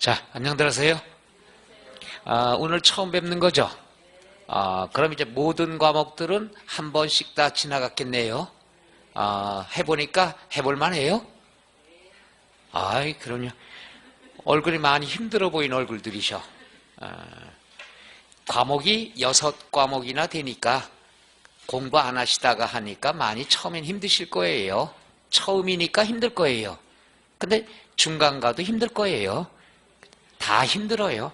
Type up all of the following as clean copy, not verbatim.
자, 안녕들 하세요. 오늘 처음 뵙는 거죠? 그럼 이제 모든 과목들은 한 번씩 다 지나갔겠네요. 해보니까 해볼만 해요? 아이, 그럼요. 얼굴이 많이 힘들어 보이는 얼굴들이셔. 과목이 6과목이나 되니까 공부 안 하시다가 하니까 많이 처음엔 힘드실 거예요. 처음이니까 힘들 거예요. 근데 중간 가도 힘들 거예요. 다 힘들어요.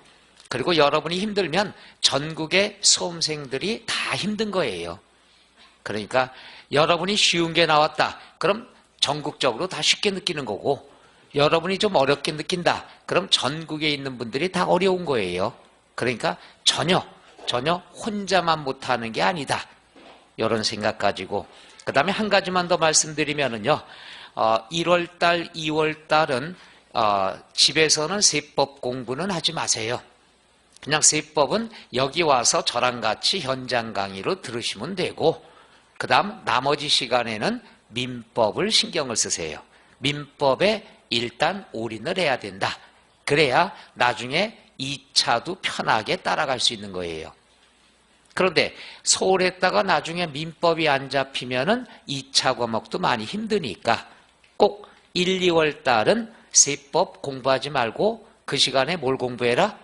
그리고 여러분이 힘들면 전국의 수험생들이 다 힘든 거예요. 그러니까 여러분이 쉬운 게 나왔다. 그럼 전국적으로 다 쉽게 느끼는 거고, 여러분이 좀 어렵게 느낀다. 그럼 전국에 있는 분들이 다 어려운 거예요. 그러니까 전혀 혼자만 못하는 게 아니다. 이런 생각 가지고. 그 다음에 한 가지만 더 말씀드리면은요, 1월달, 2월달은 집에서는 세법 공부는 하지 마세요. 그냥 세법은 여기 와서 저랑 같이 현장 강의로 들으시면 되고, 그 다음 나머지 시간에는 민법을 신경을 쓰세요. 민법에 일단 올인을 해야 된다. 그래야 나중에 2차도 편하게 따라갈 수 있는 거예요. 그런데 소홀했다가 나중에 민법이 안 잡히면은 2차 과목도 많이 힘드니까 꼭 1, 2월 달은 세법 공부하지 말고 그 시간에 뭘 공부해라?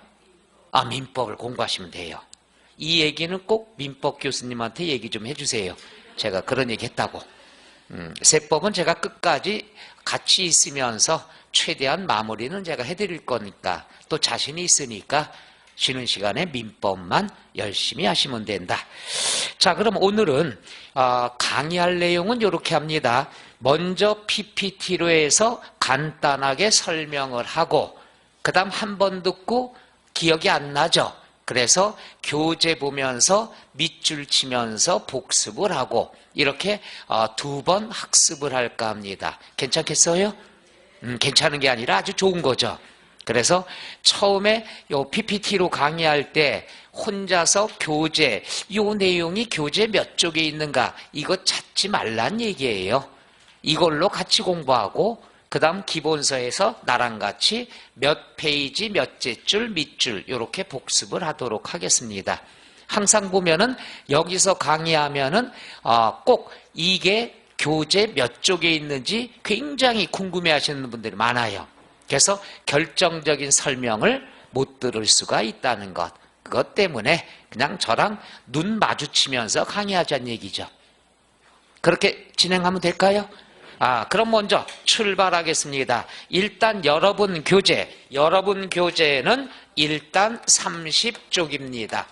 민법을 공부하시면 돼요. 이 얘기는 꼭 민법 교수님한테 얘기 좀 해주세요. 제가 그런 얘기 했다고. 세법은 제가 끝까지 같이 있으면서 최대한 마무리는 제가 해드릴 거니까, 또 자신이 있으니까 쉬는 시간에 민법만 열심히 하시면 된다. 자, 그럼 오늘은 강의할 내용은 이렇게 합니다. 먼저 PPT로 해서 간단하게 설명을 하고, 그 다음 한 번 듣고 기억이 안 나죠? 그래서 교재 보면서 밑줄 치면서 복습을 하고, 이렇게 2번 학습을 할까 합니다. 괜찮겠어요? 괜찮은 게 아니라 아주 좋은 거죠. 그래서 처음에 요 PPT로 강의할 때 혼자서 교재, 요 내용이 교재 몇 쪽에 있는가, 이거 찾지 말란 얘기예요. 이걸로 같이 공부하고, 그 다음 기본서에서 나랑 같이 몇 페이지, 몇째 줄, 밑줄 이렇게 복습을 하도록 하겠습니다. 항상 보면은 여기서 강의하면은 꼭 이게 교재 몇 쪽에 있는지 굉장히 궁금해하시는 분들이 많아요. 그래서 결정적인 설명을 못 들을 수가 있다는 것. 그것 때문에 그냥 저랑 눈 마주치면서 강의하자는 얘기죠. 그렇게 진행하면 될까요? 그럼 먼저 출발하겠습니다. 일단 여러분 교재는 일단 30쪽입니다.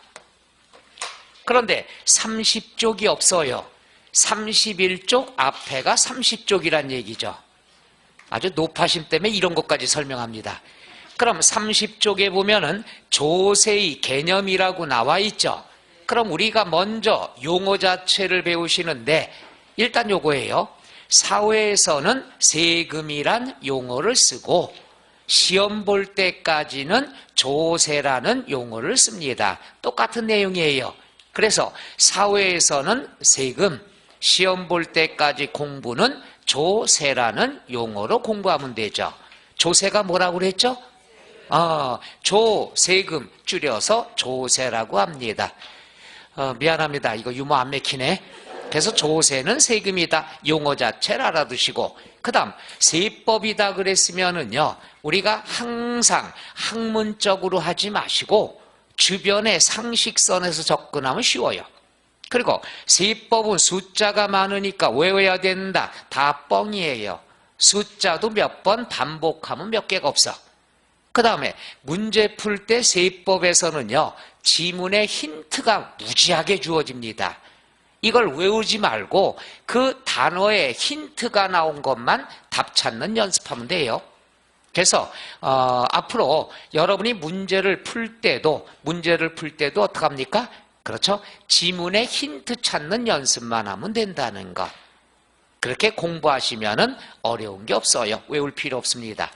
그런데 30쪽이 없어요. 31쪽 앞에가 30쪽이란 얘기죠. 아주 높아심 때문에 이런 것까지 설명합니다. 그럼 30쪽에 보면은 조세의 개념이라고 나와 있죠. 그럼 우리가 먼저 용어 자체를 배우시는데 일단 요거예요. 사회에서는 세금이란 용어를 쓰고 시험 볼 때까지는 조세라는 용어를 씁니다. 똑같은 내용이에요. 그래서 사회에서는 세금, 시험 볼 때까지 공부는 조세라는 용어로 공부하면 되죠. 조세가 뭐라고 그랬죠? 조세금 줄여서 조세라고 합니다. 미안합니다. 이거 유머 안 맥히네. 그래서 조세는 세금이다. 용어 자체를 알아두시고, 그 다음 세법이다 그랬으면은요, 우리가 항상 학문적으로 하지 마시고 주변의 상식선에서 접근하면 쉬워요. 그리고 세법은 숫자가 많으니까 외워야 된다. 다 뻥이에요. 숫자도 몇 번 반복하면 몇 개가 없어. 그 다음에 문제 풀 때 세법에서는요, 지문의 힌트가 무지하게 주어집니다. 이걸 외우지 말고 그 단어에 힌트가 나온 것만 답 찾는 연습하면 돼요. 그래서 앞으로 여러분이 문제를 풀 때도 어떻게 합니까? 그렇죠? 지문의 힌트 찾는 연습만 하면 된다는 것. 그렇게 공부하시면은 어려운 게 없어요. 외울 필요 없습니다.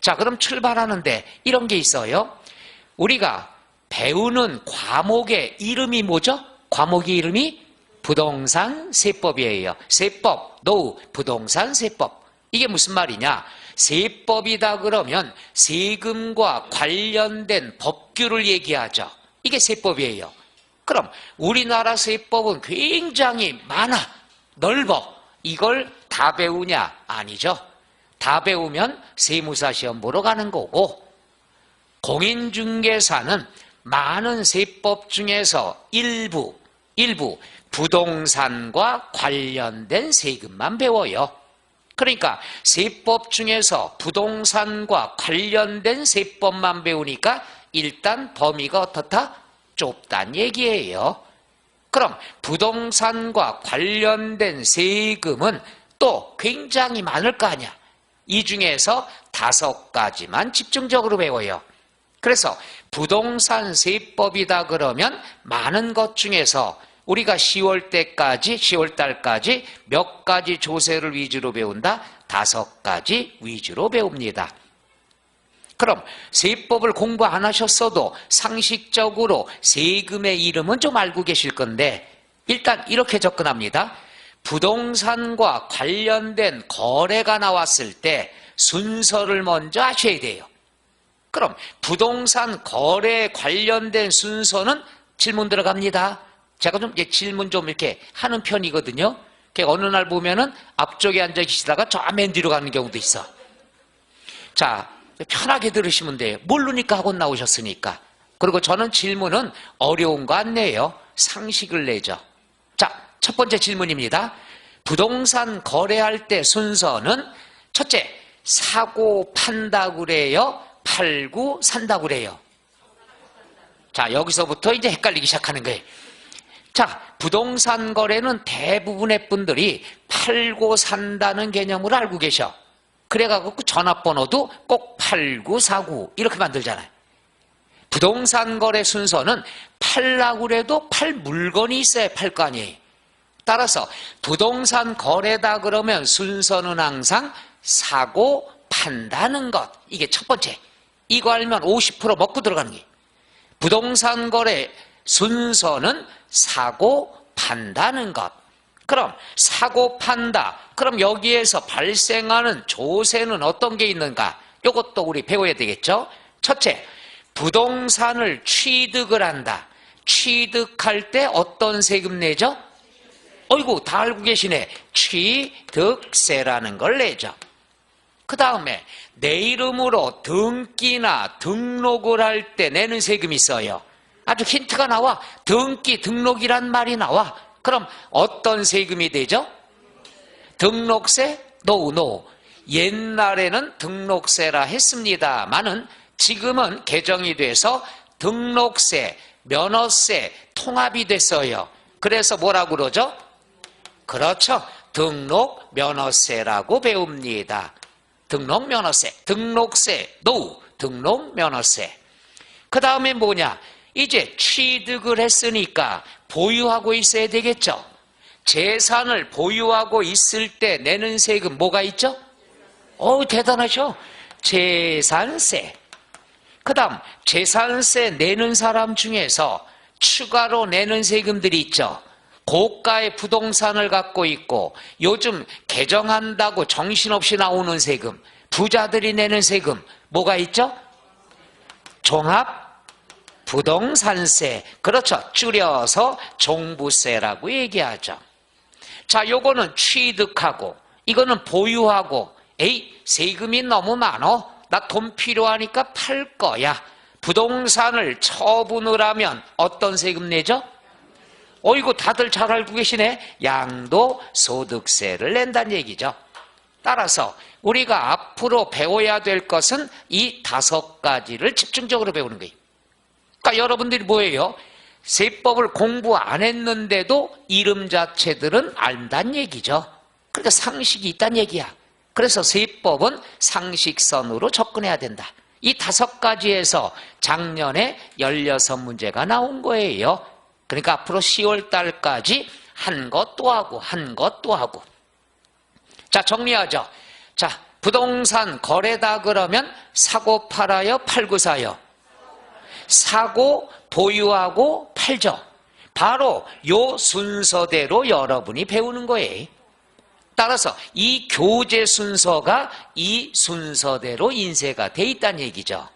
자, 그럼 출발하는데 이런 게 있어요. 우리가 배우는 과목의 이름이 뭐죠? 과목의 이름이 부동산 세법이에요. 세법, 노후, 부동산 세법. 이게 무슨 말이냐? 세법이다 그러면 세금과 관련된 법규를 얘기하죠. 이게 세법이에요. 그럼 우리나라 세법은 굉장히 많아, 넓어. 이걸 다 배우냐? 아니죠. 다 배우면 세무사 시험 보러 가는 거고, 공인중개사는 많은 세법 중에서 일부 부동산과 관련된 세금만 배워요. 그러니까 세법 중에서 부동산과 관련된 세법만 배우니까 일단 범위가 어떻다? 좁단 얘기예요. 그럼 부동산과 관련된 세금은 또 굉장히 많을 거 아니야. 이 중에서 5가지만 집중적으로 배워요. 그래서 부동산 세법이다 그러면 많은 것 중에서 우리가 10월 달까지 몇 가지 조세를 위주로 배운다? 5가지 위주로 배웁니다. 그럼 세법을 공부 안 하셨어도 상식적으로 세금의 이름은 좀 알고 계실 건데, 일단 이렇게 접근합니다. 부동산과 관련된 거래가 나왔을 때 순서를 먼저 아셔야 돼요. 그럼 부동산 거래에 관련된 순서는 질문 들어갑니다. 제가 좀 질문 좀 이렇게 하는 편이거든요. 어느 날 보면은 앞쪽에 앉아 계시다가 저 맨 뒤로 가는 경우도 있어. 자, 편하게 들으시면 돼요. 모르니까 학원 나오셨으니까. 그리고 저는 질문은 어려운 거 안 내요. 상식을 내죠. 자, 첫 번째 질문입니다. 부동산 거래할 때 순서는 첫째, 사고 판다 그래요? 팔고 산다 그래요? 자, 여기서부터 이제 헷갈리기 시작하는 거예요. 자, 부동산 거래는 대부분의 분들이 팔고 산다는 개념을 알고 계셔. 그래가지고 전화번호도 꼭 8949 이렇게 만들잖아요. 부동산 거래 순서는 팔라고 그래도 팔 물건이 있어야 팔 거 아니에요. 따라서 부동산 거래다 그러면 순서는 항상 사고 판다는 것. 이게 첫 번째. 이거 알면 50% 먹고 들어가는 거예요. 부동산 거래 순서는 사고 판다는 것. 그럼 사고 판다. 그럼 여기에서 발생하는 조세는 어떤 게 있는가? 이것도 우리 배워야 되겠죠? 첫째, 부동산을 취득을 한다. 취득할 때 어떤 세금 내죠? 어이구, 다 알고 계시네. 취득세라는 걸 내죠. 그 다음에 내 이름으로 등기나 등록을 할 때 내는 세금이 있어요. 아주 힌트가 나와. 등기, 등록이란 말이 나와. 그럼 어떤 세금이 되죠? 등록세? No. 옛날에는 등록세라 했습니다만은 지금은 개정이 돼서 등록세, 면허세 통합이 됐어요. 그래서 뭐라고 그러죠? 그렇죠. 등록 면허세라고 배웁니다. 등록 면허세, 등록세, No. 등록 면허세. 그 다음에 뭐냐? 이제 취득을 했으니까 보유하고 있어야 되겠죠. 재산을 보유하고 있을 때 내는 세금 뭐가 있죠? 대단하죠? 재산세. 그 다음 재산세 내는 사람 중에서 추가로 내는 세금들이 있죠. 고가의 부동산을 갖고 있고 요즘 개정한다고 정신없이 나오는 세금, 부자들이 내는 세금 뭐가 있죠? 종합부동산세. 그렇죠. 줄여서 종부세라고 얘기하죠. 자, 요거는 취득하고 이거는 보유하고 세금이 너무 많어. 나 돈 필요하니까 팔 거야. 부동산을 처분을 하면 어떤 세금 내죠? 이거 다들 잘 알고 계시네. 양도소득세를 낸다는 얘기죠. 따라서 우리가 앞으로 배워야 될 것은 이 5가지를 집중적으로 배우는 거예요. 그러니까 여러분들이 뭐예요? 세법을 공부 안 했는데도 이름 자체들은 안다는 얘기죠. 그러니까 상식이 있다는 얘기야. 그래서 세법은 상식선으로 접근해야 된다. 이 5가지에서 작년에 16문제가 나온 거예요. 그러니까 앞으로 10월 달까지 한 것 또 하고 한 것 또 하고. 자, 정리하죠. 자, 부동산 거래다 그러면 사고 팔아요? 팔고 사요? 사고 보유하고 팔죠. 바로 요 순서대로 여러분이 배우는 거예요. 따라서 이 교재 순서가 이 순서대로 인쇄가 돼 있다는 얘기죠.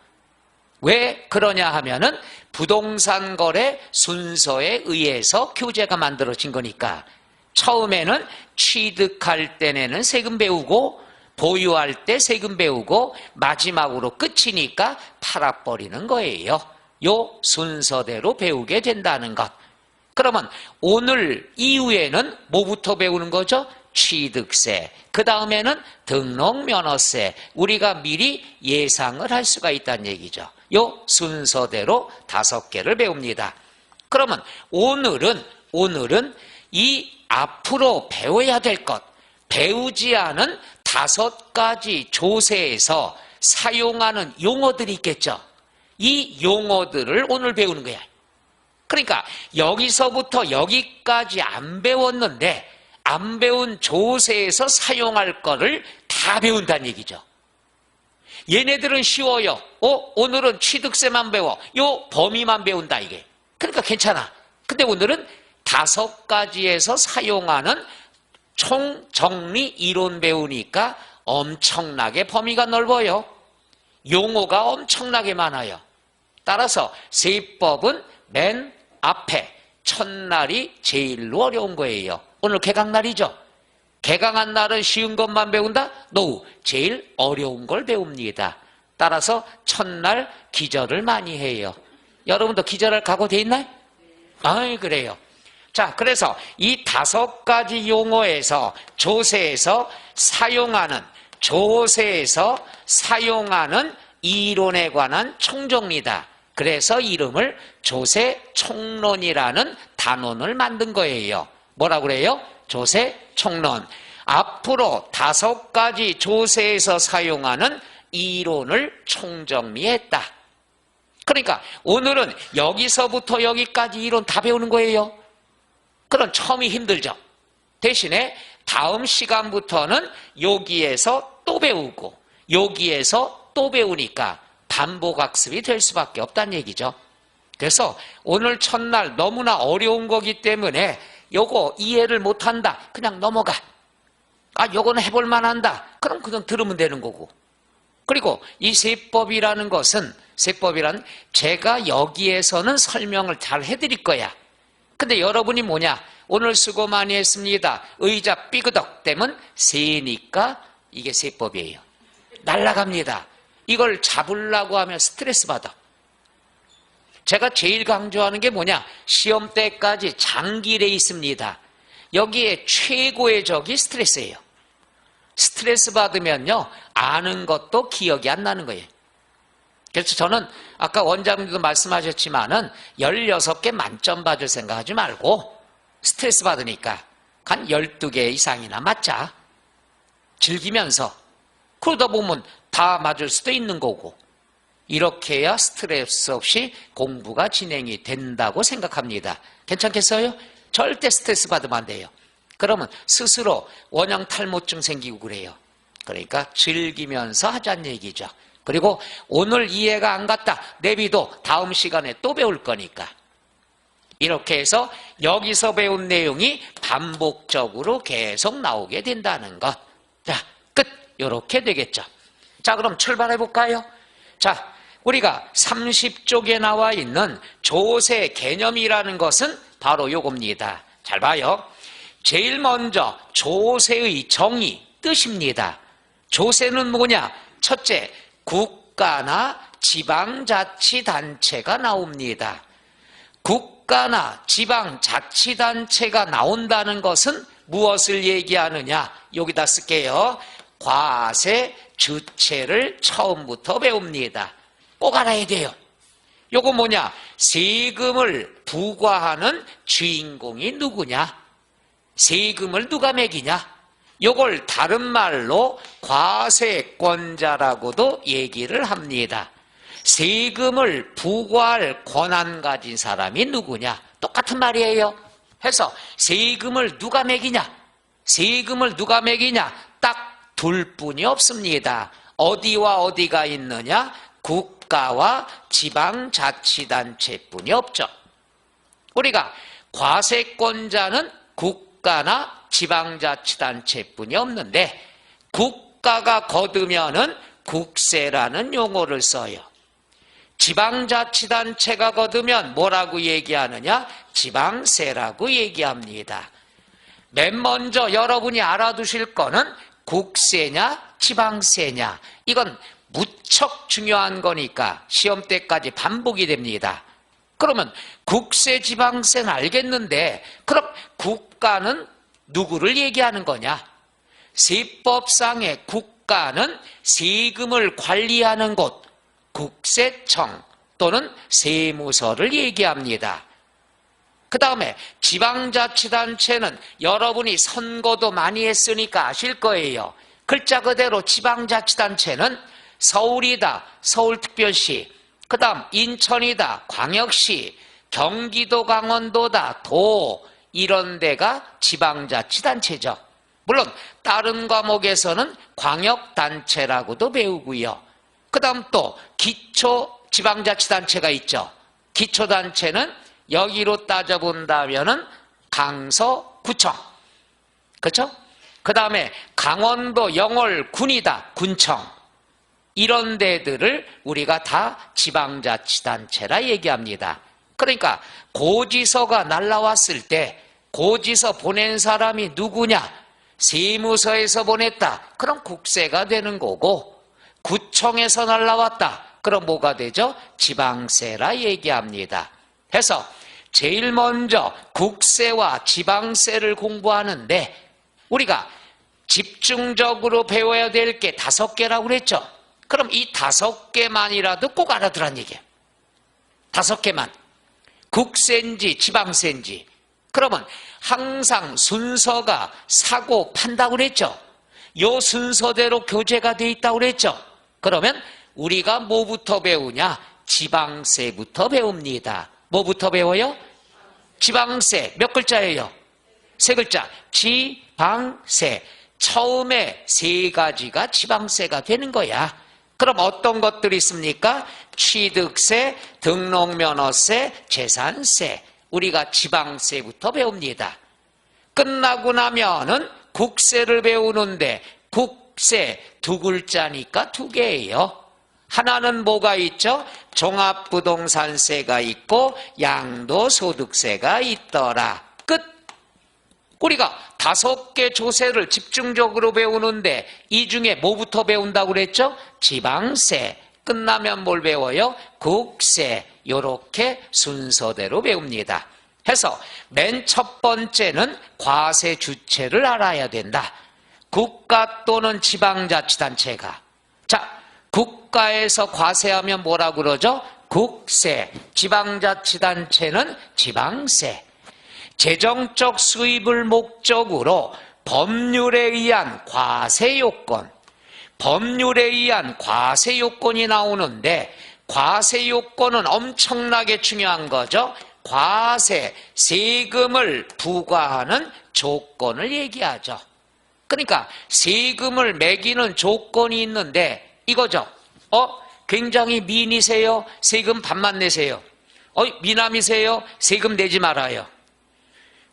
왜 그러냐 하면은 부동산 거래 순서에 의해서 교재가 만들어진 거니까. 처음에는 취득할 때는 세금 배우고 보유할 때 세금 배우고 마지막으로 끝이니까 팔아버리는 거예요. 요 순서대로 배우게 된다는 것. 그러면 오늘 이후에는 뭐부터 배우는 거죠? 취득세, 그 다음에는 등록면허세, 우리가 미리 예상을 할 수가 있다는 얘기죠. 요 순서대로 5개를 배웁니다. 그러면 오늘은 이 앞으로 배워야 될 것, 배우지 않은 5가지 조세에서 사용하는 용어들이 있겠죠. 이 용어들을 오늘 배우는 거야. 그러니까 여기서부터 여기까지 안 배웠는데 안 배운 조세에서 사용할 거를 다 배운다는 얘기죠. 얘네들은 쉬워요. 오늘은 취득세만 배워. 요 범위만 배운다 이게. 그러니까 괜찮아. 근데 오늘은 5가지에서 사용하는 총정리 이론 배우니까 엄청나게 범위가 넓어요. 용어가 엄청나게 많아요. 따라서 세법은 맨 앞에 첫날이 제일로 어려운 거예요. 오늘 개강날이죠. 개강한 날은 쉬운 것만 배운다? 노, 제일 어려운 걸 배웁니다. 따라서 첫날 기절을 많이 해요. 여러분도 기절할 각오 돼 있나요? 아이, 그래요. 자, 그래서 이 5가지 용어에서 조세에서 사용하는 이론에 관한 총정리다. 그래서 이름을 조세총론이라는 단원을 만든 거예요. 뭐라고 그래요? 조세총론. 앞으로 5가지 조세에서 사용하는 이론을 총정리했다. 그러니까 오늘은 여기서부터 여기까지 이론 다 배우는 거예요. 그럼 처음이 힘들죠. 대신에 다음 시간부터는 여기에서 또 배우고 여기에서 또 배우니까 반복학습이 될 수밖에 없다는 얘기죠. 그래서 오늘 첫날 너무나 어려운 거기 때문에 요거 이해를 못한다. 그냥 넘어가. 요거는 해볼 만한다. 그럼 그냥 들으면 되는 거고. 그리고 이 세법이라는 것은 제가 여기에서는 설명을 잘 해드릴 거야. 근데 여러분이 뭐냐? 오늘 수고 많이 했습니다. 의자 삐그덕 떼면 세니까 이게 세법이에요. 날아갑니다. 이걸 잡으려고 하면 스트레스 받아. 제가 제일 강조하는 게 뭐냐? 시험 때까지 장기래 있습니다. 여기에 최고의 적이 스트레스예요. 스트레스 받으면요, 아는 것도 기억이 안 나는 거예요. 그래서 저는 아까 원장님도 말씀하셨지만은 16개 만점 받을 생각하지 말고 스트레스 받으니까 한 12개 이상이나 맞자. 즐기면서. 그러다 보면 다 맞을 수도 있는 거고. 이렇게 해야 스트레스 없이 공부가 진행이 된다고 생각합니다. 괜찮겠어요? 절대 스트레스 받으면 안 돼요. 그러면 스스로 원형 탈모증 생기고 그래요. 그러니까 즐기면서 하자는 얘기죠. 그리고 오늘 이해가 안 갔다 내비도 다음 시간에 또 배울 거니까. 이렇게 해서 여기서 배운 내용이 반복적으로 계속 나오게 된다는 것. 자, 끝. 이렇게 되겠죠. 자, 그럼 출발해 볼까요? 자, 우리가 30쪽에 나와 있는 조세 개념이라는 것은 바로 요겁니다. 잘 봐요. 제일 먼저 조세의 정의, 뜻입니다. 조세는 뭐냐? 첫째, 국가나 지방자치단체가 나옵니다. 국가나 지방자치단체가 나온다는 것은 무엇을 얘기하느냐? 여기다 쓸게요. 과세, 주체를 처음부터 배웁니다. 꼭 알아야 돼요. 요거 뭐냐? 세금을 부과하는 주인공이 누구냐? 세금을 누가 매기냐? 요걸 다른 말로 과세권자라고도 얘기를 합니다. 세금을 부과할 권한 가진 사람이 누구냐? 똑같은 말이에요. 해서 세금을 누가 매기냐? 세금을 누가 매기냐? 딱 둘 뿐이 없습니다. 어디와 어디가 있느냐? 국가와 지방자치단체뿐이 없죠. 우리가 과세권자는 국가나 지방자치단체뿐이 없는데 국가가 거두면은 국세라는 용어를 써요. 지방자치단체가 거두면 뭐라고 얘기하느냐? 지방세라고 얘기합니다. 맨 먼저 여러분이 알아두실 거는 국세냐 지방세냐, 이건 무척 중요한 거니까 시험 때까지 반복이 됩니다. 그러면 국세 지방세는 알겠는데 그럼 국가는 누구를 얘기하는 거냐? 세법상의 국가는 세금을 관리하는 곳 국세청 또는 세무서를 얘기합니다. 그 다음에 지방자치단체는 여러분이 선거도 많이 했으니까 아실 거예요. 글자 그대로 지방자치단체는 서울이다, 서울특별시, 그 다음 인천이다, 광역시, 경기도, 강원도다, 도, 이런 데가 지방자치단체죠. 물론 다른 과목에서는 광역단체라고도 배우고요. 그 다음 또 기초지방자치단체가 있죠. 기초단체는 여기로 따져본다면은 강서구청, 그렇죠? 그 다음에 강원도 영월군이다, 군청. 이런 데들을 우리가 다 지방자치단체라 얘기합니다. 그러니까 고지서가 날라왔을 때 고지서 보낸 사람이 누구냐? 세무서에서 보냈다. 그럼 국세가 되는 거고, 구청에서 날라왔다. 그럼 뭐가 되죠? 지방세라 얘기합니다. 해서 제일 먼저 국세와 지방세를 공부하는데 우리가 집중적으로 배워야 될 게 5개라고 그랬죠. 그럼 이 5개만이라도 꼭 알아두란 얘기예요. 5개만. 국세인지 지방세인지. 그러면 항상 순서가 사고 판다고 그랬죠. 요 순서대로 교재가 돼 있다고 그랬죠. 그러면 우리가 뭐부터 배우냐? 지방세부터 배웁니다. 뭐부터 배워요? 지방세. 몇 글자예요? 3글자. 지방세. 처음에 3가지가 지방세가 되는 거야. 그럼 어떤 것들이 있습니까? 취득세, 등록면허세, 재산세. 우리가 지방세부터 배웁니다. 끝나고 나면은 국세를 배우는데 국세 2글자니까 2개예요. 하나는 뭐가 있죠? 종합부동산세가 있고 양도소득세가 있더라. 끝. 우리가 5개 조세를 집중적으로 배우는데 이 중에 뭐부터 배운다고 그랬죠? 지방세. 끝나면 뭘 배워요? 국세. 이렇게 순서대로 배웁니다. 해서 맨 첫 번째는 과세 주체를 알아야 된다. 국가 또는 지방자치단체가. 자, 국가에서 과세하면 뭐라고 그러죠? 국세. 지방자치단체는 지방세. 재정적 수입을 목적으로 법률에 의한 과세 요건. 법률에 의한 과세 요건이 나오는데 과세 요건은 엄청나게 중요한 거죠. 과세, 세금을 부과하는 조건을 얘기하죠. 그러니까 세금을 매기는 조건이 있는데 이거죠. 굉장히 미인이세요? 세금 반만 내세요. 미남이세요? 세금 내지 말아요.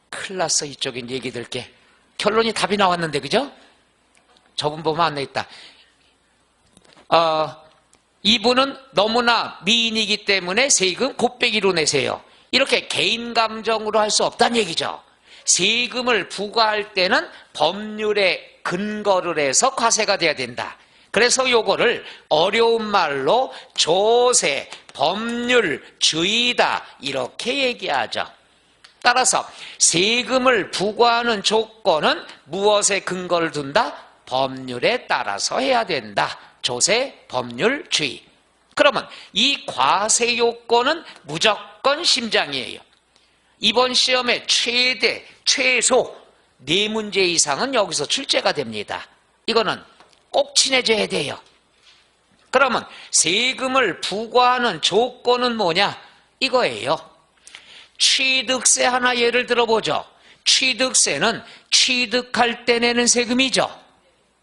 큰일 났어. 이쪽엔 얘기 들게. 결론이 답이 나왔는데, 그죠? 저분 보면 안 나있다. 이분은 너무나 미인이기 때문에 세금 곱빼기로 내세요. 이렇게 개인 감정으로 할 수 없다는 얘기죠. 세금을 부과할 때는 법률에 근거를 해서 과세가 돼야 된다. 그래서 요거를 어려운 말로 조세, 법률, 주의다 이렇게 얘기하죠. 따라서 세금을 부과하는 조건은 무엇에 근거를 둔다? 법률에 따라서 해야 된다. 조세, 법률, 주의. 그러면 이 과세 요건은 무조건 심장이에요. 이번 시험에 최소 4문제 이상은 여기서 출제가 됩니다. 이거는 꼭 친해져야 돼요. 그러면 세금을 부과하는 조건은 뭐냐? 이거예요. 취득세 하나 예를 들어보죠. 취득세는 취득할 때 내는 세금이죠.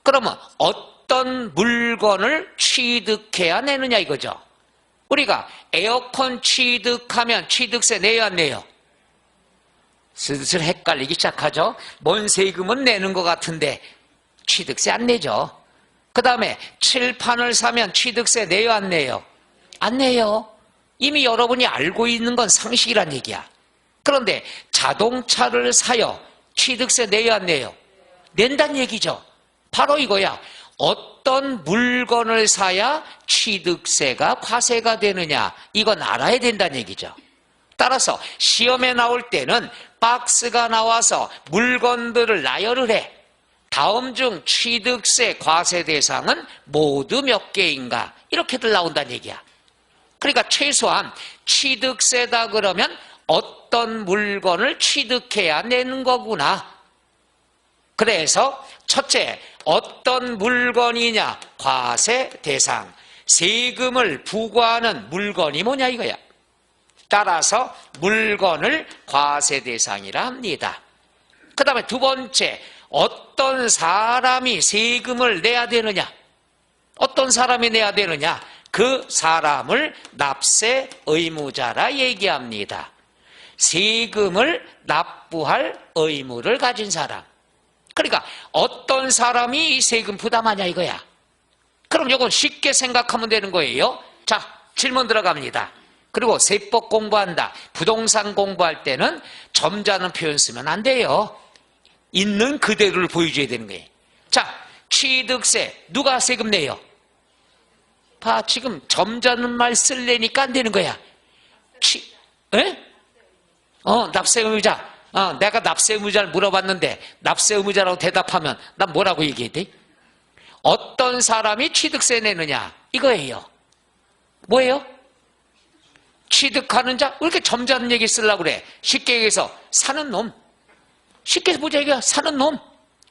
그러면 어떤 물건을 취득해야 내느냐 이거죠. 우리가 에어컨 취득하면 취득세 내요 안 내요? 슬슬 헷갈리기 시작하죠. 뭔 세금은 내는 것 같은데 취득세 안 내죠. 그 다음에 칠판을 사면 취득세 내요 안 내요? 안 내요. 이미 여러분이 알고 있는 건 상식이란 얘기야. 그런데 자동차를 사요. 취득세 내요 안 내요? 낸다는 얘기죠. 바로 이거야. 어떤 물건을 사야 취득세가 과세가 되느냐, 이건 알아야 된다는 얘기죠. 따라서 시험에 나올 때는 박스가 나와서 물건들을 나열을 해. 다음 중 취득세 과세 대상은 모두 몇 개인가, 이렇게들 나온다는 얘기야. 그러니까 최소한 취득세다 그러면 어떤 물건을 취득해야 내는 거구나. 그래서 첫째, 어떤 물건이냐, 과세 대상. 세금을 부과하는 물건이 뭐냐 이거야. 따라서 물건을 과세 대상이라 합니다. 그 다음에 두 번째, 어떤 사람이 세금을 내야 되느냐. 어떤 사람이 내야 되느냐. 그 사람을 납세 의무자라 얘기합니다. 세금을 납부할 의무를 가진 사람. 그러니까 어떤 사람이 이 세금 부담하냐 이거야. 그럼 이건 쉽게 생각하면 되는 거예요. 자, 질문 들어갑니다. 그리고 세법 공부한다, 부동산 공부할 때는 점잖은 표현 쓰면 안 돼요. 있는 그대로를 보여줘야 되는 거예요. 자, 취득세 누가 세금 내요? 봐, 지금 점잖은 말 쓸래니까 안 되는 거야. 납세 의무자. 내가 납세 의무자를 물어봤는데 납세 의무자라고 대답하면 난 뭐라고 얘기해야 돼? 어떤 사람이 취득세 내느냐 이거예요. 뭐예요? 취득하는 자? 왜 이렇게 점잖은 얘기 쓰려고 그래? 쉽게 얘기해서 사는 놈. 쉽게 보자 이거야. 사는 놈.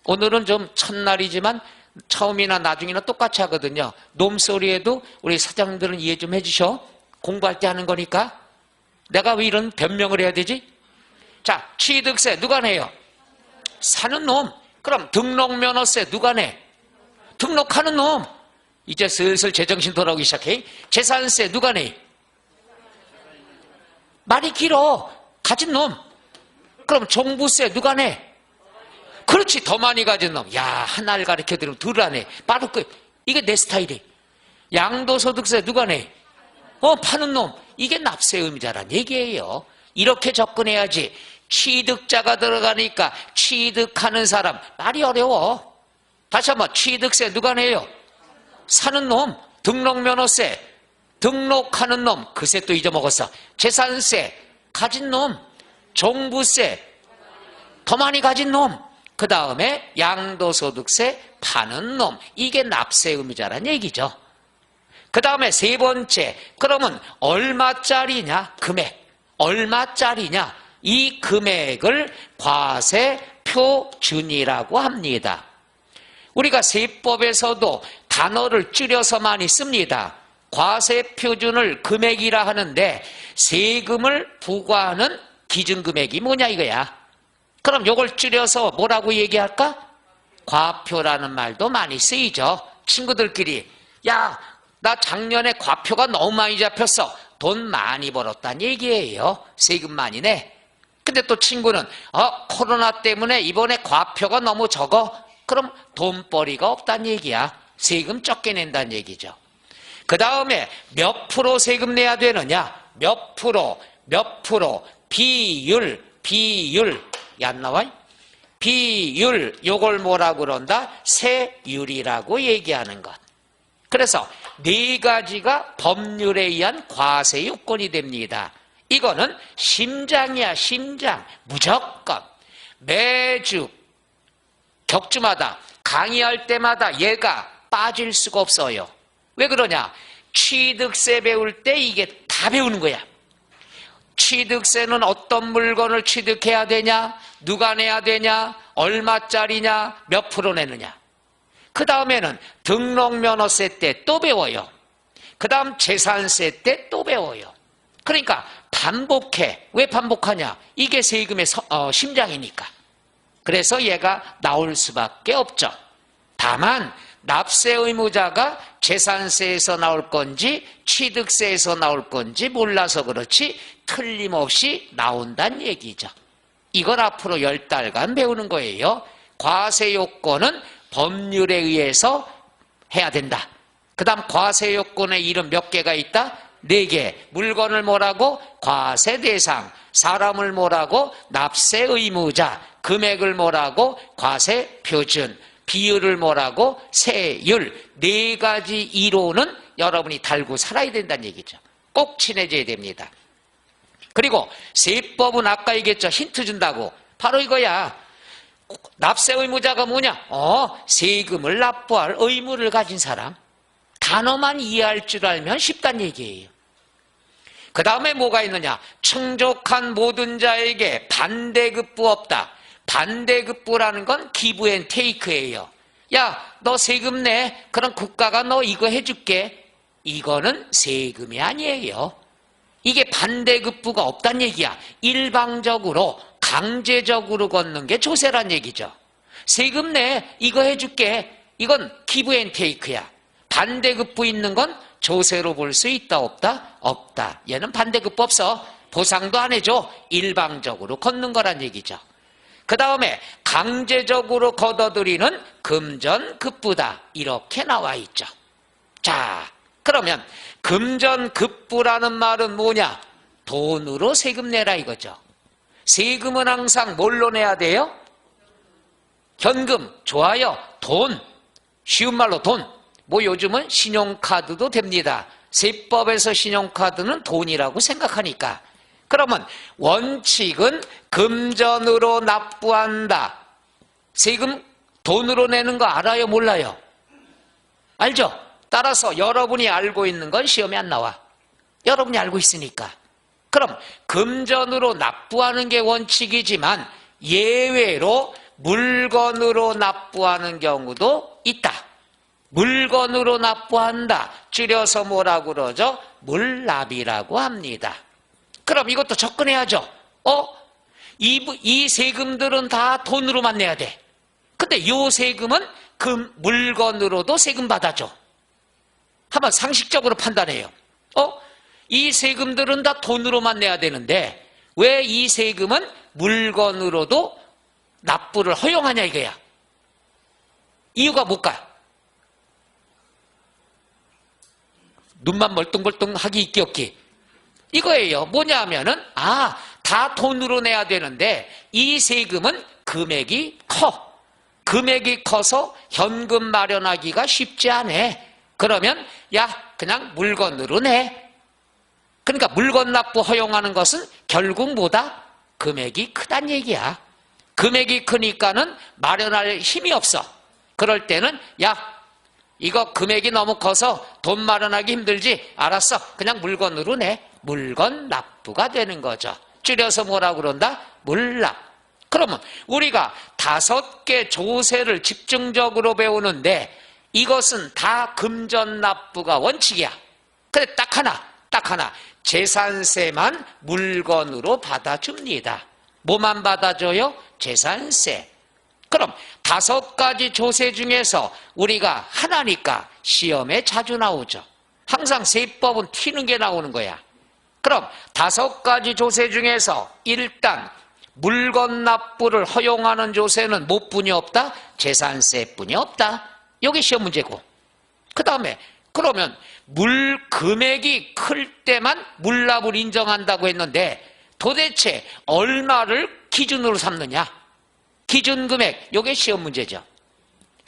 오늘은 좀 첫날이지만 처음이나 나중이나 똑같이 하거든요. 놈 소리에도 우리 사장님들은 이해 좀 해주셔. 공부할 때 하는 거니까. 내가 왜 이런 변명을 해야 되지? 자, 취득세 누가 내요? 사는 놈. 그럼 등록면허세 누가 내? 등록하는 놈. 이제 슬슬 제정신 돌아오기 시작해. 재산세 누가 내? 말이 길어. 가진 놈. 그럼 종부세 누가 내? 그렇지, 더 많이 가진 놈. 야, 하나를 가르쳐드리면 둘 안 해. 바로 이게 내 스타일이. 양도소득세 누가 내? 파는 놈. 이게 납세 의무자란 얘기예요. 이렇게 접근해야지. 취득자가 들어가니까 취득하는 사람, 말이 어려워. 다시 한번, 취득세 누가 내요? 사는 놈. 등록면허세 등록하는 놈. 그새 또 잊어먹었어. 재산세 가진 놈. 종부세 더 많이 가진 놈. 그 다음에 양도소득세 파는 놈. 이게 납세 의무자란 얘기죠. 그 다음에 세 번째, 그러면 얼마짜리냐? 금액. 얼마짜리냐? 이 금액을 과세 표준이라고 합니다. 우리가 세법에서도 단어를 줄여서 많이 씁니다. 과세 표준을 금액이라 하는데 세금을 부과하는 기준금액이 뭐냐 이거야. 그럼 이걸 줄여서 뭐라고 얘기할까? 과표라는 말도 많이 쓰이죠. 친구들끼리, 야, 나 작년에 과표가 너무 많이 잡혔어. 돈 많이 벌었다는 얘기예요. 세금 많이 내. 근데 또 친구는 코로나 때문에 이번에 과표가 너무 적어. 그럼 돈벌이가 없다는 얘기야. 세금 적게 낸다는 얘기죠. 그 다음에 몇 프로 세금 내야 되느냐? 몇 프로, 비율, 안 나와? 비율, 요걸 뭐라고 그런다? 세율이라고 얘기하는 것. 그래서 네 가지가 법률에 의한 과세 요건이 됩니다. 이거는 심장이야, 심장. 무조건. 매주 격주마다 강의할 때마다 얘가 빠질 수가 없어요. 왜 그러냐? 취득세 배울 때 이게 다 배우는 거야. 취득세는 어떤 물건을 취득해야 되냐? 누가 내야 되냐? 얼마짜리냐? 몇 프로 내느냐? 그 다음에는 등록면허세 때 또 배워요. 그 다음 재산세 때 또 배워요. 그러니까 반복해. 왜 반복하냐? 이게 세금의 심장이니까. 그래서 얘가 나올 수밖에 없죠. 다만 납세 의무자가 재산세에서 나올 건지 취득세에서 나올 건지 몰라서 그렇지 틀림없이 나온다는 얘기죠. 이걸 앞으로 10달간 배우는 거예요. 과세요건은 법률에 의해서 해야 된다. 그 다음 과세요건의 이름 몇 개가 있다? 4개. 물건을 뭐라고? 과세대상. 사람을 뭐라고? 납세의무자. 금액을 뭐라고? 과세표준. 비율을 뭐라고? 세율. 4가지 이론은 여러분이 달고 살아야 된다는 얘기죠. 꼭 친해져야 됩니다. 그리고 세법은 아까 얘기했죠. 힌트 준다고. 바로 이거야. 납세의무자가 뭐냐? 세금을 납부할 의무를 가진 사람. 단어만 이해할 줄 알면 쉽단 얘기예요. 그 다음에 뭐가 있느냐? 충족한 모든 자에게 반대급부 없다. 반대급부라는 건 기브 앤 테이크예요. 야, 너 세금 내. 그럼 국가가 너 이거 해줄게. 이거는 세금이 아니에요. 이게 반대급부가 없단 얘기야. 일방적으로 강제적으로 걷는 게 조세란 얘기죠. 세금 내. 이거 해줄게. 이건 기브 앤 테이크야. 반대급부 있는 건 조세로 볼 수 있다 없다? 없다. 얘는 반대급부 없어. 보상도 안 해줘. 일방적으로 걷는 거란 얘기죠. 그 다음에 강제적으로 걷어들이는 금전급부다. 이렇게 나와 있죠. 자, 그러면 금전급부라는 말은 뭐냐? 돈으로 세금 내라 이거죠. 세금은 항상 뭘로 내야 돼요? 현금. 좋아요. 돈. 쉬운 말로 돈. 뭐 요즘은 신용카드도 됩니다. 세법에서 신용카드는 돈이라고 생각하니까. 그러면 원칙은 금전으로 납부한다. 세금 돈으로 내는 거 알아요? 몰라요? 알죠? 따라서 여러분이 알고 있는 건 시험에 안 나와. 여러분이 알고 있으니까. 그럼 금전으로 납부하는 게 원칙이지만 예외로 물건으로 납부하는 경우도 있다. 물건으로 납부한다. 줄여서 뭐라고 그러죠? 물납이라고 합니다. 그럼 이것도 접근해야죠. 이 세금들은 다 돈으로만 내야 돼. 근데 이 세금은 그 물건으로도 세금 받아줘. 한번 상식적으로 판단해요. 이 세금들은 다 돈으로만 내야 되는데 왜 이 세금은 물건으로도 납부를 허용하냐 이거야. 이유가 뭘까요? 눈만 멀뚱멀뚱하기 있기 없기. 이거예요. 뭐냐 하면은 다 돈으로 내야 되는데 이 세금은 금액이 커. 금액이 커서 현금 마련하기가 쉽지 않아. 그러면 그냥 물건으로 내. 그러니까 물건 납부 허용하는 것은 결국 뭐다? 금액이 크단 얘기야. 금액이 크니까는 마련할 힘이 없어. 그럴 때는 이거 금액이 너무 커서 돈 마련하기 힘들지? 알았어. 그냥 물건으로 내. 물건 납부가 되는 거죠. 줄여서 뭐라고 그런다? 물납. 그러면 우리가 5개 조세를 집중적으로 배우는데 이것은 다 금전 납부가 원칙이야. 근데 딱 하나. 재산세만 물건으로 받아줍니다. 뭐만 받아줘요? 재산세. 그럼 5가지 조세 중에서 우리가 하나니까 시험에 자주 나오죠. 항상 세법은 튀는 게 나오는 거야. 그럼 5가지 조세 중에서 일단 물건 납부를 허용하는 조세는 뭐뿐이 없다? 재산세뿐이 없다. 이게 시험 문제고. 그 다음에 그러면 금액이 클 때만 물납을 인정한다고 했는데 도대체 얼마를 기준으로 삼느냐? 기준금액, 이게 시험 문제죠.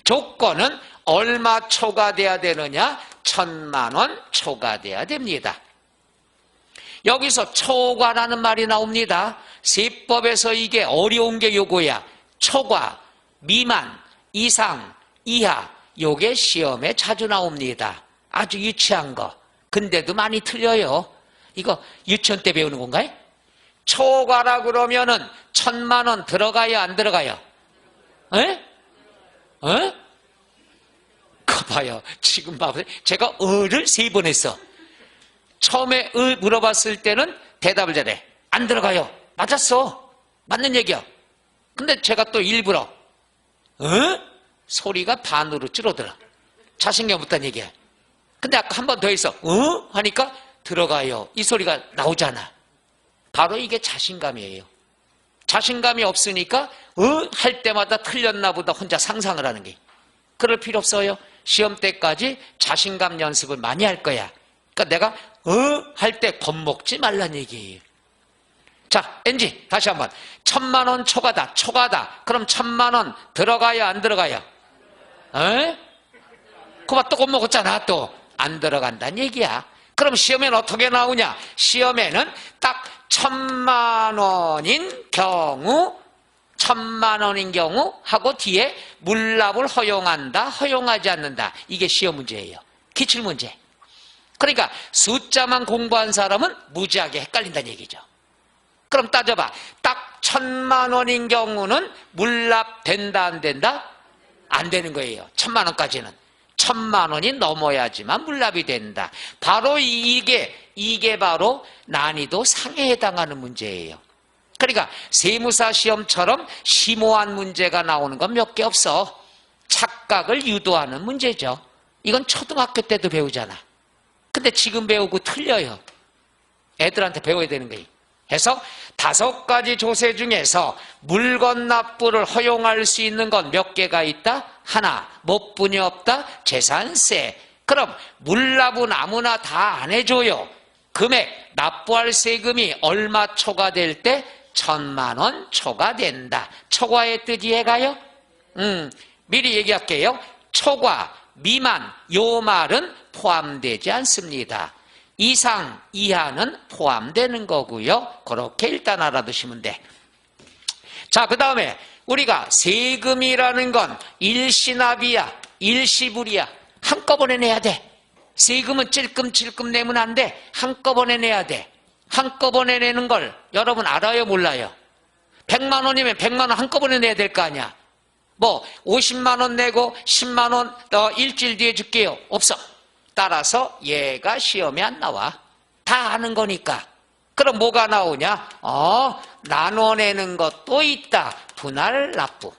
조건은 얼마 초과돼야 되느냐? 1,000만 원 초과돼야 됩니다. 여기서 초과라는 말이 나옵니다. 세법에서 이게 어려운 게 요거야. 초과, 미만, 이상, 이하, 요게 시험에 자주 나옵니다. 아주 유치한 거. 근데도 많이 틀려요. 이거 유치원 때 배우는 건가요? 초과라 그러면은 1,000만 원 들어가요, 안 들어가요? 에? 그거 봐요. 지금 봐보세요. 제가 를 3번 했어. 처음에 물어봤을 때는 대답을 잘해. 안 들어가요. 맞았어. 맞는 얘기야. 근데 제가 또 일부러 소리가 반으로 줄어들어. 자신감 없다는 얘기야. 근데 아까 한 번 더 했어. 하니까 들어가요. 이 소리가 나오잖아. 바로 이게 자신감이에요. 자신감이 없으니까 할 때마다 틀렸나 보다 혼자 상상을 하는 게. 그럴 필요 없어요. 시험 때까지 자신감 연습을 많이 할 거야. 그러니까 내가 할 때 겁먹지 말란 얘기예요. 자, NG 다시 한번. 1000만원 초과다. 초과다. 그럼 1000만원 들어가야 안 들어가야? 그만 또 겁먹었잖아. 또 안 들어간다는 얘기야. 그럼 시험에는 어떻게 나오냐? 시험에는 딱 1000만원인 경우 1000만원인 경우 하고 뒤에 물납을 허용한다, 허용하지 않는다. 이게 시험 문제예요. 기출문제. 그러니까 숫자만 공부한 사람은 무지하게 헷갈린다는 얘기죠. 그럼 따져봐. 딱 1000만원인 경우는 물납된다, 안 된다? 안 되는 거예요. 1000만원까지는. 1000만원이 넘어야지만 물납이 된다. 바로 이게 바로 난이도 상해에 해당하는 문제예요. 그러니까 세무사 시험처럼 심오한 문제가 나오는 건 몇 개 없어. 착각을 유도하는 문제죠. 이건 초등학교 때도 배우잖아. 근데 지금 배우고 틀려요. 애들한테 배워야 되는 거예요. 해서 5가지 조세 중에서 물건 납부를 허용할 수 있는 건 몇 개가 있다? 하나. 뭐뿐이 없다? 재산세. 그럼 물납은 아무나 다 안 해줘요. 금액, 납부할 세금이 얼마 초과될 때? 1000만원 초과된다. 초과의 뜻 이해가요? 미리 얘기할게요. 초과, 미만, 요 말은 포함되지 않습니다. 이상, 이하는 포함되는 거고요. 그렇게 일단 알아두시면 돼. 자, 그 다음에 우리가 세금이라는 건 일시납이야, 일시불이야. 한꺼번에 내야 돼. 세금은 찔끔찔끔 내면 안 돼. 한꺼번에 내야 돼. 한꺼번에 내는 걸 여러분 알아요, 몰라요? 100만 원이면 100만 원 한꺼번에 내야 될 거 아니야. 뭐 50만 원 내고 10만 원 일주일 뒤에 줄게요. 없어. 따라서 얘가 시험에 안 나와. 다 아는 거니까. 그럼 뭐가 나오냐? 나눠내는 것도 있다. 분할납부.